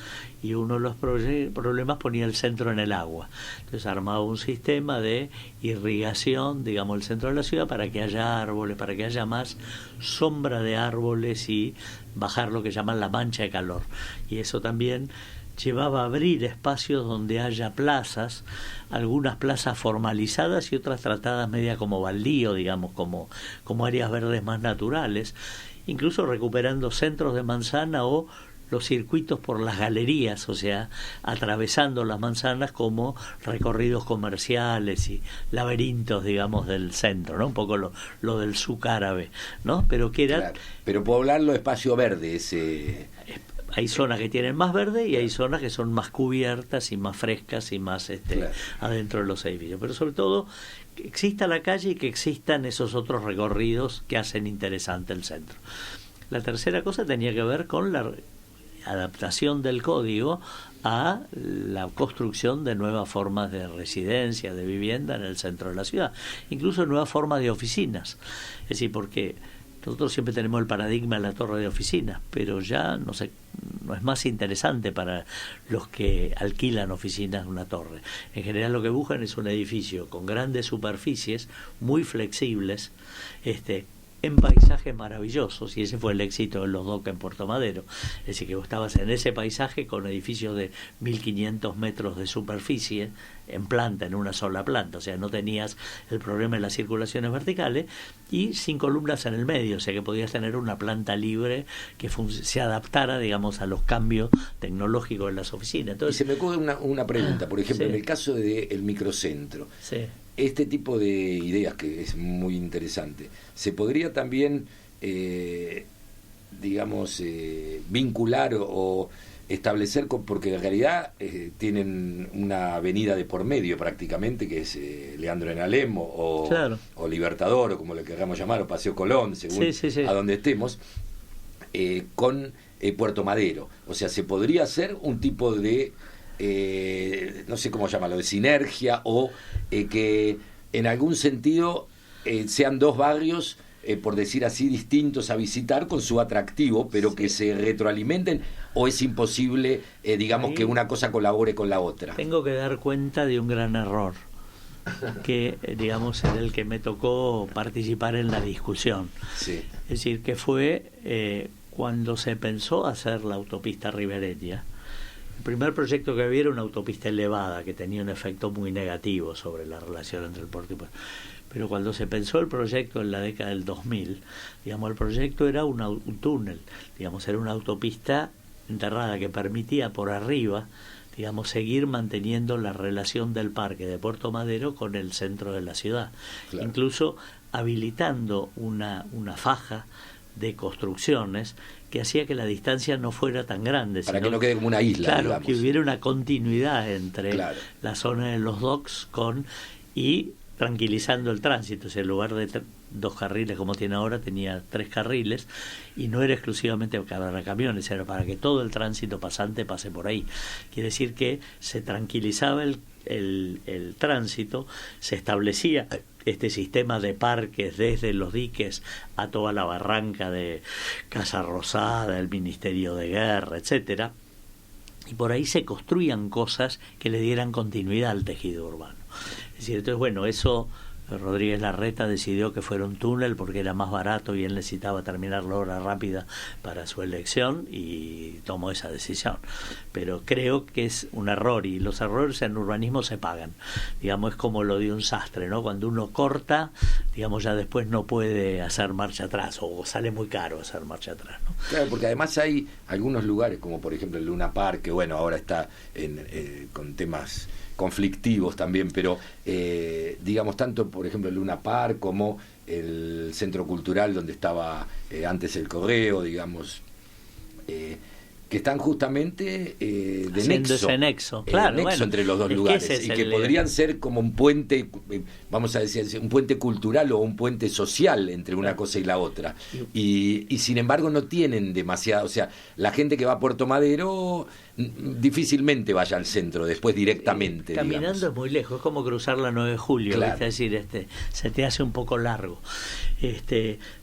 Y uno de los problemas ponía el centro en el agua. Entonces armaba un sistema de irrigación, digamos, el centro de la ciudad para que haya árboles, para que haya más sombra de árboles y bajar lo que llaman la mancha de calor. Y eso también llevaba a abrir espacios donde haya plazas, algunas plazas formalizadas y otras tratadas media como baldío, digamos, como áreas verdes más naturales, incluso recuperando centros de manzana o los circuitos por las galerías, o sea, atravesando las manzanas como recorridos comerciales y laberintos, digamos, del centro, ¿no? Un poco lo del suc árabe, ¿no? Pero que era... Claro, pero poblarlo espacio verde, ese... Hay zonas que tienen más verde y hay zonas que son más cubiertas y más frescas y más claro. Adentro de los edificios. Pero sobre todo que exista la calle y que existan esos otros recorridos que hacen interesante el centro. La tercera cosa tenía que ver con la adaptación del código a la construcción de nuevas formas de residencia, de vivienda en el centro de la ciudad, incluso nuevas formas de oficinas. Es decir, porque nosotros siempre tenemos el paradigma de la torre de oficinas, pero ya no es más interesante para los que alquilan oficinas una torre. En general lo que buscan es un edificio con grandes superficies, muy flexibles, en paisajes maravillosos, y ese fue el éxito de los Dock en Puerto Madero. Es decir, que vos estabas en ese paisaje con edificios de 1.500 metros de superficie en planta, en una sola planta, o sea, no tenías el problema de las circulaciones verticales, y sin columnas en el medio, o sea que podías tener una planta libre que se adaptara, digamos, a los cambios tecnológicos de las oficinas. Entonces, y se me ocurre una pregunta, por ejemplo, sí. En el caso del microcentro, sí. Este tipo de ideas que es muy interesante, se podría también, vincular o establecer, porque en realidad tienen una avenida de por medio prácticamente, que es Leandro en Alem claro. o Libertador, o como le queramos llamar, o Paseo Colón, según sí. a donde estemos, con Puerto Madero. O sea, se podría hacer un tipo de... no sé cómo llamarlo, de sinergia, o que en algún sentido sean dos barrios, por decir así, distintos a visitar con su atractivo, pero que se retroalimenten, o es imposible, que una cosa colabore con la otra. Tengo que dar cuenta de un gran error que, digamos, en el que me tocó participar en la discusión. Sí. Es decir, que fue cuando se pensó hacer la autopista ribereña. El primer proyecto que había era una autopista elevada que tenía un efecto muy negativo sobre la relación entre el puerto y puerto. Pero cuando se pensó el proyecto en la década del 2000, digamos, el proyecto era un túnel, digamos, era una autopista enterrada que permitía por arriba, digamos, seguir manteniendo la relación del parque de Puerto Madero con el centro de la ciudad. Claro. Incluso habilitando una faja de construcciones que hacía que la distancia no fuera tan grande. Para que no quede como una isla, claro, digamos. Que hubiera una continuidad entre la zona de los docks y tranquilizando el tránsito. O sea, en lugar de 2 carriles como tiene ahora, tenía 3 carriles, y no era exclusivamente para camiones, era para que todo el tránsito pasante pase por ahí. Quiere decir que se tranquilizaba el tránsito, se establecía este sistema de parques desde los diques a toda la barranca de Casa Rosada, el Ministerio de Guerra, etcétera, y por ahí se construían cosas que le dieran continuidad al tejido urbano. Es decir, entonces, bueno, eso Rodríguez Larreta decidió que fuera un túnel porque era más barato y él necesitaba terminar la obra rápida para su elección y tomó esa decisión. Pero creo que es un error, y los errores en urbanismo se pagan. Digamos, es como lo de un sastre, ¿no? Cuando uno corta, digamos, ya después no puede hacer marcha atrás, o sale muy caro hacer marcha atrás, ¿no? Claro, porque además hay algunos lugares, como por ejemplo el Luna Park, que bueno, ahora está con temas conflictivos también, pero digamos, tanto por ejemplo el Luna Park como el Centro Cultural donde estaba antes el Correo, digamos, que están justamente de haciendo nexo, ese nexo, claro, nexo bueno, entre los dos lugares, y que podrían ser como un puente, vamos a decir, un puente cultural o un puente social entre una cosa y la otra, y sin embargo no tienen demasiado, o sea, la gente que va a Puerto Madero difícilmente vaya al centro después directamente, caminando digamos. Es muy lejos, es como cruzar la 9 de julio, claro. Es decir, se te hace un poco largo.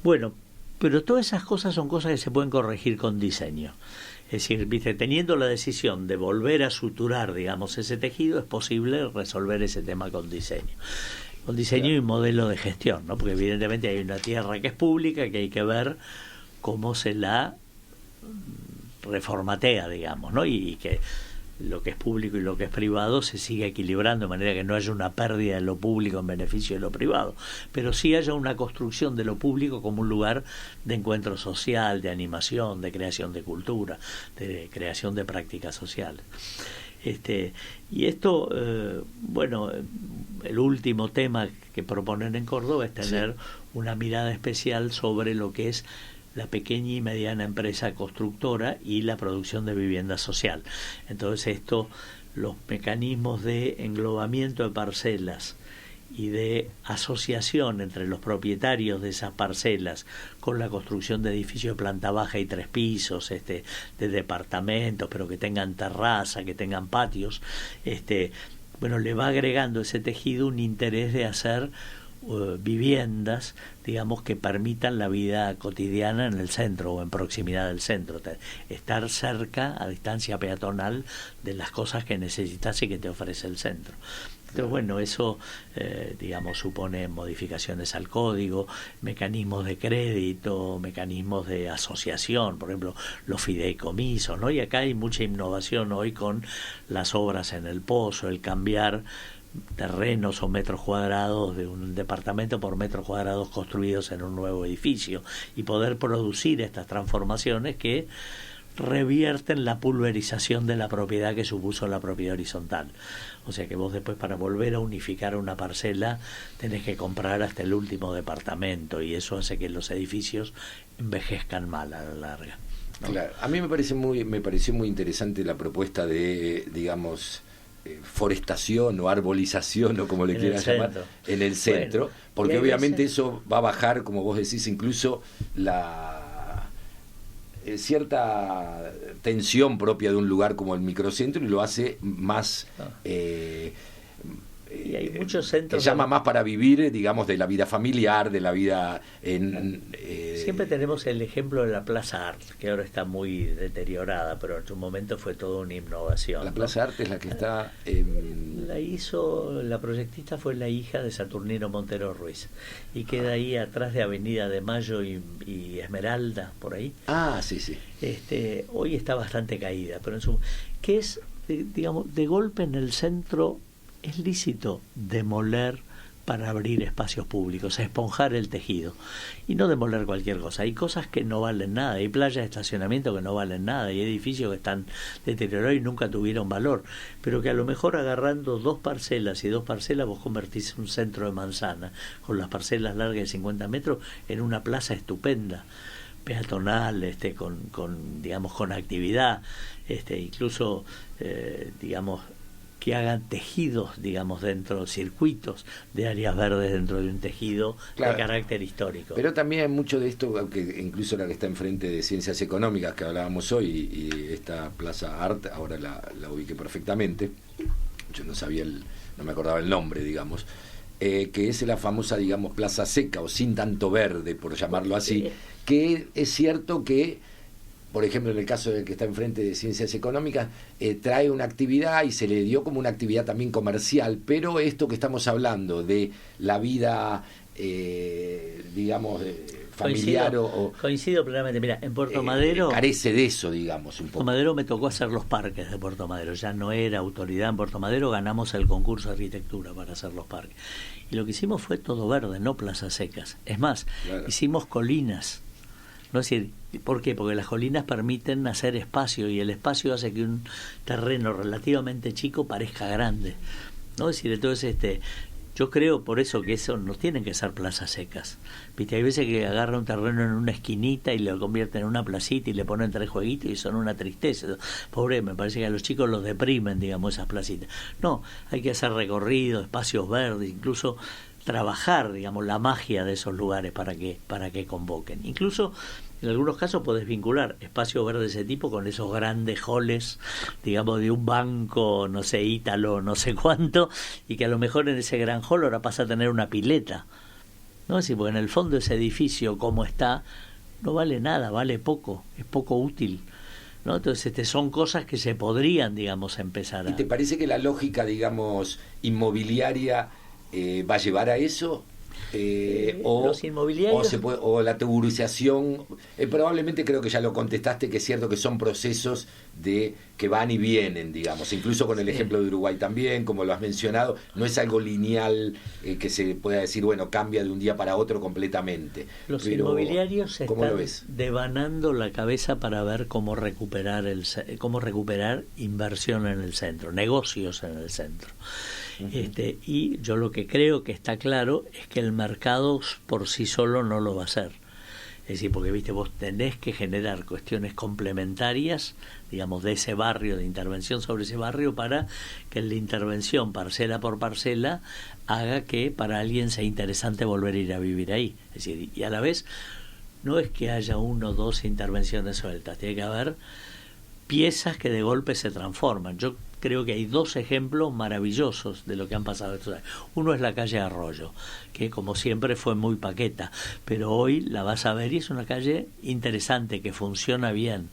Bueno, pero todas esas cosas son cosas que se pueden corregir con diseño. Es decir, ¿viste? Teniendo la decisión de volver a suturar, digamos, ese tejido, es posible resolver ese tema con diseño. Con diseño claro. Y modelo de gestión, ¿no? Porque evidentemente hay una tierra que es pública, que hay que ver cómo se la reformatea, digamos, ¿no? Y que lo que es público y lo que es privado se siga equilibrando de manera que no haya una pérdida de lo público en beneficio de lo privado, pero sí haya una construcción de lo público como un lugar de encuentro social, de animación, de creación de cultura, de creación de prácticas sociales. Y esto, bueno, el último tema que proponen en Córdoba es tener una mirada especial sobre lo que es la pequeña y mediana empresa constructora y la producción de vivienda social. Entonces los mecanismos de englobamiento de parcelas y de asociación entre los propietarios de esas parcelas con la construcción de edificios de planta baja y 3 pisos, de departamentos, pero que tengan terraza, que tengan patios, bueno, le va agregando ese tejido un interés de hacer viviendas, digamos, que permitan la vida cotidiana en el centro o en proximidad del centro, estar cerca, a distancia peatonal, de las cosas que necesitas y que te ofrece el centro. Entonces, bueno, eso, digamos, supone modificaciones al código, mecanismos de crédito, mecanismos de asociación, por ejemplo, los fideicomisos, ¿no? Y acá hay mucha innovación hoy con las obras en el pozo, el cambiar terrenos o metros cuadrados de un departamento por metros cuadrados construidos en un nuevo edificio, y poder producir estas transformaciones que revierten la pulverización de la propiedad que supuso la propiedad horizontal. O sea que vos después, para volver a unificar una parcela, tenés que comprar hasta el último departamento, y eso hace que los edificios envejezcan mal a la larga, ¿no? Claro, a mí me pareció muy interesante la propuesta de, digamos, forestación o arbolización, o como le quieras llamar, en el centro, bueno, porque obviamente eso va a bajar, como vos decís, incluso la cierta tensión propia de un lugar como el microcentro, y lo hace más y hay muchos centros que llama más para vivir, digamos, de la vida familiar, de la vida siempre tenemos el ejemplo de la Plaza Art, que ahora está muy deteriorada, pero en su momento fue toda una innovación. La Plaza Art es la que está la proyectista fue la hija de Saturnino Montero Ruiz, y queda ahí atrás de Avenida de Mayo y Esmeralda, por ahí. Sí. Hoy está bastante caída, pero que es, digamos, de golpe en el centro es lícito demoler para abrir espacios públicos, esponjar el tejido, y no demoler cualquier cosa. Hay cosas que no valen nada, hay playas de estacionamiento que no valen nada, hay edificios que están deteriorados y nunca tuvieron valor, pero que a lo mejor agarrando 2 parcelas y 2 parcelas vos convertís un centro de manzana, con las parcelas largas de 50 metros, en una plaza estupenda, peatonal, digamos, con actividad, incluso, digamos, que hagan tejidos, digamos, dentro, circuitos de áreas verdes dentro de un tejido, claro, de carácter histórico. Pero también hay mucho de esto, aunque incluso la que está enfrente de Ciencias Económicas, que hablábamos hoy, y esta Plaza Art, ahora la ubiqué perfectamente, yo no me acordaba el nombre, digamos, que es la famosa, digamos, Plaza Seca, o sin tanto verde, por llamarlo así, que es cierto que por ejemplo, en el caso del que está enfrente de Ciencias Económicas, trae una actividad y se le dio como una actividad también comercial, pero esto que estamos hablando de la vida, digamos, familiar coincido plenamente. Mira, en Puerto Madero carece de eso, digamos, un poco. Puerto Madero me tocó hacer los parques de Puerto Madero. Ya no era autoridad en Puerto Madero, ganamos el concurso de arquitectura para hacer los parques. Y lo que hicimos fue todo verde, no plazas secas. Es más, claro, hicimos colinas. ¿No? Es decir, ¿por qué? Porque las colinas permiten hacer espacio y el espacio hace que un terreno relativamente chico parezca grande. ¿No? Es decir, entonces yo creo por eso que eso no tienen que ser plazas secas. Viste, hay veces que agarran un terreno en una esquinita y lo convierten en una placita y le ponen 3 jueguitos y son una tristeza. Pobre, me parece que a los chicos los deprimen, digamos, esas placitas. No, hay que hacer recorridos, espacios verdes, incluso trabajar, digamos, la magia de esos lugares para que convoquen. Incluso en algunos casos podés vincular espacios verdes de ese tipo con esos grandes halls, digamos, de un banco, no sé, ítalo, no sé cuánto, y que a lo mejor en ese gran hall ahora pasa a tener una pileta, ¿no? Sí, porque en el fondo ese edificio como está no vale nada, vale poco, es poco útil, ¿no? Entonces son cosas que se podrían, digamos, empezar a... ¿Y te parece que la lógica, digamos, inmobiliaria va a llevar a eso? Los inmobiliarios o la tuburización, probablemente creo que ya lo contestaste, que es cierto que son procesos que van y vienen, digamos, incluso con el ejemplo de Uruguay también, como lo has mencionado, no es algo lineal que se pueda decir, bueno, cambia de un día para otro completamente. Los inmobiliarios están devanando la cabeza para ver cómo recuperar inversión en el centro, negocios en el centro. Y yo lo que creo que está claro es que el mercado por sí solo no lo va a hacer. Es decir, porque viste, vos tenés que generar cuestiones complementarias, digamos, de ese barrio, de intervención sobre ese barrio, para que la intervención parcela por parcela haga que para alguien sea interesante volver a ir a vivir ahí. Es decir, y a la vez no es que haya 1 o 2 intervenciones sueltas, tiene que haber piezas que de golpe se transforman. Yo creo que hay 2 ejemplos maravillosos de lo que han pasado estos años. Uno es la calle Arroyo, que como siempre fue muy paqueta, pero hoy la vas a ver y es una calle interesante, que funciona bien.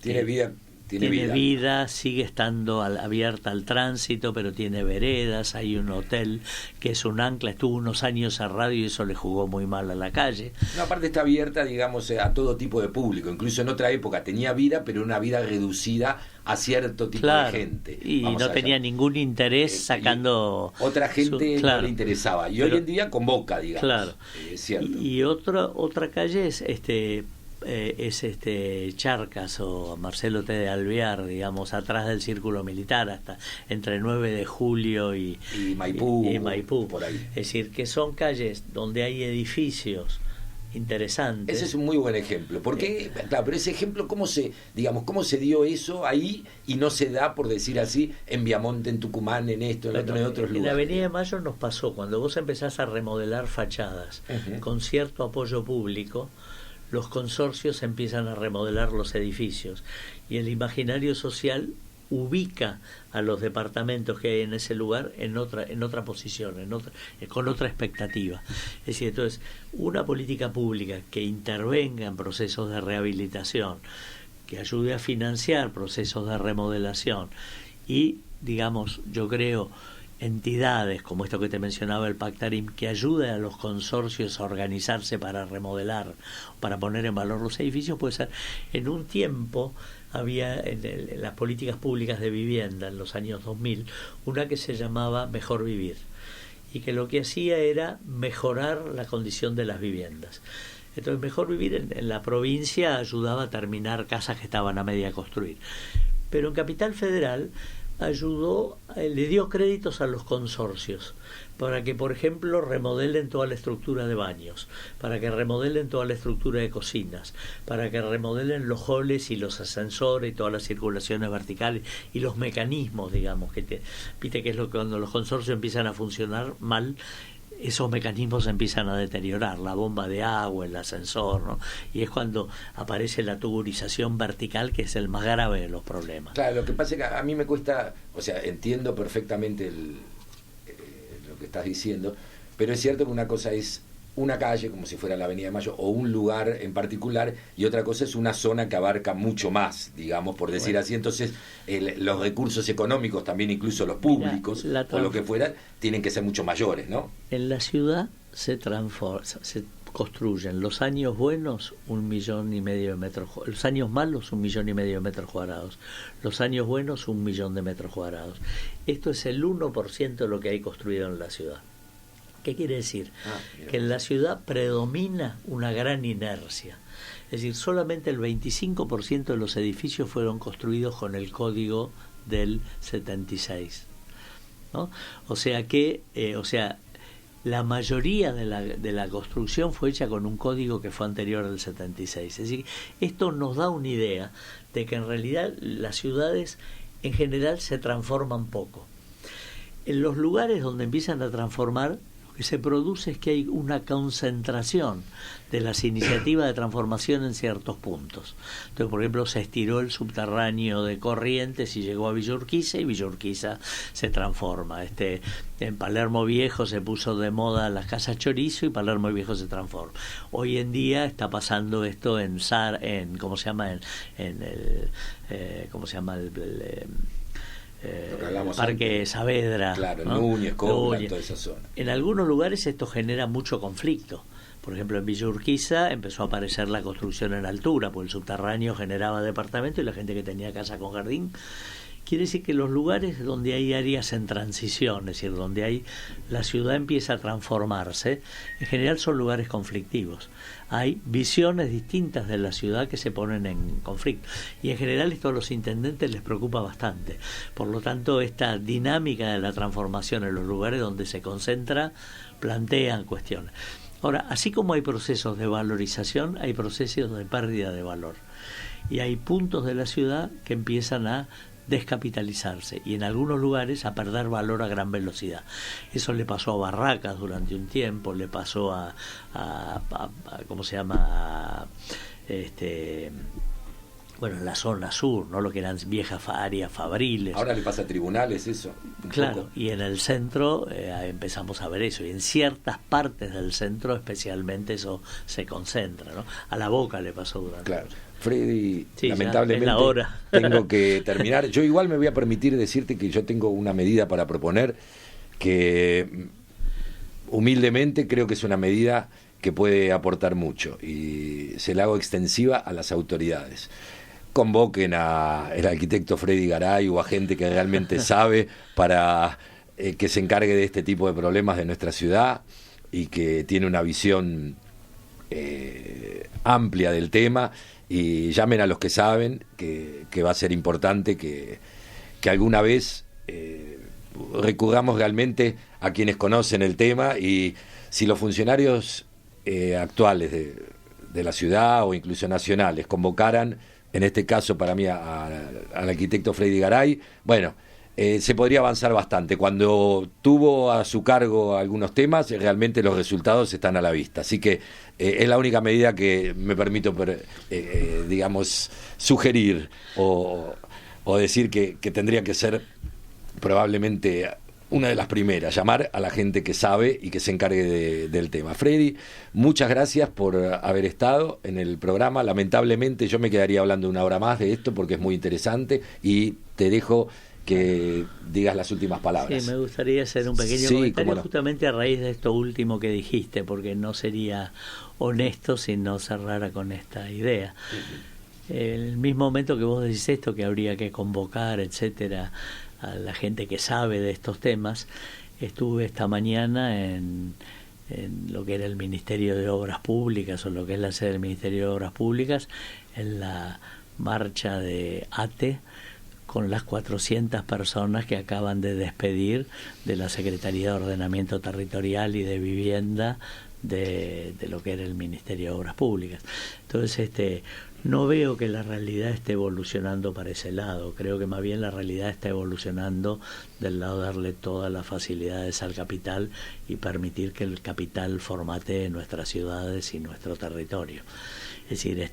Tiene vida. Tiene vida, sigue estando abierta al tránsito, pero tiene veredas, hay un hotel que es un ancla, estuvo unos años cerrado y eso le jugó muy mal a la calle. No, aparte está abierta, digamos, a todo tipo de público, incluso en otra época tenía vida, pero una vida reducida a cierto tipo de gente. Y no tenía ningún interés sacando... Otra gente no le interesaba, y hoy en día convoca, digamos. Claro. Es cierto. Y otra calle es Charcas o Marcelo T. de Alvear, digamos, atrás del Círculo Militar, hasta entre 9 de julio y Maipú, por ahí. Es decir, que son calles donde hay edificios interesantes. Ese es un muy buen ejemplo, porque claro, pero ese ejemplo, ¿cómo se dio eso ahí y no se da, por decir así, en Viamonte, en Tucumán, en esto, en otros lugares? En la Avenida de Mayo nos pasó, cuando vos empezás a remodelar fachadas con cierto apoyo público, los consorcios empiezan a remodelar los edificios y el imaginario social ubica a los departamentos que hay en ese lugar en otra posición, con otra expectativa. Es decir, entonces, una política pública que intervenga en procesos de rehabilitación, que ayude a financiar procesos de remodelación y, digamos, yo creo, entidades como esto que te mencionaba, el Pactarim, que ayude a los consorcios a organizarse para remodelar, para poner en valor los edificios, puede ser. En un tiempo había en las políticas públicas de vivienda en los años 2000 una que se llamaba Mejor Vivir y que lo que hacía era mejorar la condición de las viviendas. Entonces, Mejor Vivir en la provincia ayudaba a terminar casas que estaban a media construir, pero en Capital Federal le dio créditos a los consorcios para que, por ejemplo, remodelen toda la estructura de baños, para que remodelen toda la estructura de cocinas, para que remodelen los halls y los ascensores y todas las circulaciones verticales y los mecanismos, digamos, viste que es lo que cuando los consorcios empiezan a funcionar mal, esos mecanismos se empiezan a deteriorar, la bomba de agua, el ascensor, ¿no? Y es cuando aparece la tuburización vertical, que es el más grave de los problemas. Claro, lo que pasa es que a mí me cuesta, o sea, entiendo perfectamente lo que estás diciendo, pero es cierto que una cosa es una calle, como si fuera la Avenida de Mayo, o un lugar en particular, y otra cosa es una zona que abarca mucho más, digamos, por decir así. Entonces, los recursos económicos, también incluso los públicos, o lo que fuera, tienen que ser mucho mayores, ¿no? En la ciudad se construyen los años buenos 1,5 millones de metros cuadrados, los años malos 1,5 millones de metros cuadrados, los años buenos 1 millón de metros cuadrados. Esto es el 1% de lo que hay construido en la ciudad. ¿Qué quiere decir? Que en la ciudad predomina una gran inercia. Es decir, solamente el 25% de los edificios fueron construidos con el código del 76, ¿no? O sea, la mayoría de la construcción fue hecha con un código que fue anterior al 76. Es decir, esto nos da una idea de que en realidad las ciudades en general se transforman poco. En los lugares donde empiezan a transformar, lo que se produce es que hay una concentración de las iniciativas de transformación en ciertos puntos. Entonces, por ejemplo, se estiró el subterráneo de Corrientes y llegó a Villa Urquiza, y Villa Urquiza se transforma. En Palermo Viejo se puso de moda las casas chorizo y Palermo Viejo se transforma. Hoy en día está pasando esto ¿cómo se llama? Parque antes. Saavedra, claro, ¿no? Núñez, Coblan, toda esa zona. En algunos lugares esto genera mucho conflicto. Por ejemplo, en Villa Urquiza empezó a aparecer la construcción en altura, porque el subterráneo generaba departamento y la gente que tenía casa con jardín. Quiere decir que los lugares donde hay áreas en transición, es decir, donde la ciudad empieza a transformarse, en general son lugares conflictivos. Hay visiones distintas de la ciudad que se ponen en conflicto. Y en general esto a los intendentes les preocupa bastante. Por lo tanto, esta dinámica de la transformación en los lugares donde se concentra plantean cuestiones. Ahora, así como hay procesos de valorización, hay procesos de pérdida de valor. Y hay puntos de la ciudad que empiezan a descapitalizarse y en algunos lugares a perder valor a gran velocidad. Eso le pasó a Barracas durante un tiempo, le pasó a ¿cómo se llama? La zona sur, ¿no? Lo que eran viejas áreas fabriles. Ahora le pasa a Tribunales eso. Claro, y en el centro empezamos a ver eso, y en ciertas partes del centro especialmente eso se concentra, ¿no? A La Boca le pasó durante. Claro. Freddy, sí, lamentablemente tengo que terminar. Yo igual me voy a permitir decirte que yo tengo una medida para proponer que humildemente creo que es una medida que puede aportar mucho y se la hago extensiva a las autoridades. Convoquen al arquitecto Freddy Garay o a gente que realmente sabe para que se encargue de este tipo de problemas de nuestra ciudad y que tiene una visión amplia del tema. Y llamen a los que saben que va a ser importante que alguna vez recurramos realmente a quienes conocen el tema, y si los funcionarios actuales de la ciudad o incluso nacionales convocaran, en este caso para mí al arquitecto Freddy Garay, bueno, se podría avanzar bastante. Cuando tuvo a su cargo algunos temas, realmente los resultados están a la vista. Así que es la única medida que me permito, digamos, sugerir o decir que tendría que ser probablemente una de las primeras, llamar a la gente que sabe y que se encargue del tema. Freddy, muchas gracias por haber estado en el programa. Lamentablemente yo me quedaría hablando una hora más de esto porque es muy interesante, y te dejo que digas las últimas palabras. Sí, me gustaría hacer un pequeño comentario justamente a raíz de esto último que dijiste, porque no sería honesto si no cerrara con esta idea. En el mismo momento que vos decís esto, que habría que convocar, etcétera, a la gente que sabe de estos temas, estuve esta mañana en lo que era el Ministerio de Obras Públicas, o lo que es la sede del Ministerio de Obras Públicas, en la marcha de ATE, con las 400 personas que acaban de despedir de la Secretaría de Ordenamiento Territorial y de Vivienda de lo que era el Ministerio de Obras Públicas. Entonces, no veo que la realidad esté evolucionando para ese lado. Creo que más bien la realidad está evolucionando del lado de darle todas las facilidades al capital y permitir que el capital formatee nuestras ciudades y nuestro territorio. Es decir,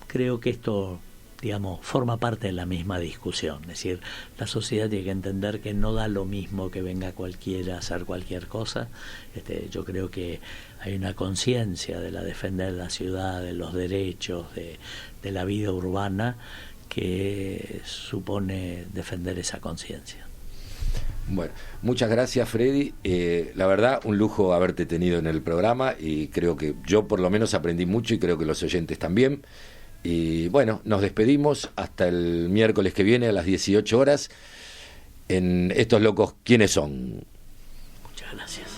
creo que esto digamos, forma parte de la misma discusión. Es decir, la sociedad tiene que entender que no da lo mismo que venga cualquiera a hacer cualquier cosa. Yo creo que hay una conciencia de la defender la ciudad, de los derechos, de la vida urbana, que supone defender esa conciencia. Bueno, muchas gracias, Freddy. La verdad, un lujo haberte tenido en el programa, y creo que yo por lo menos aprendí mucho, y creo que los oyentes también. Y bueno, nos despedimos hasta el miércoles que viene a las 18 horas en Estos Locos, ¿Quiénes son? Muchas gracias.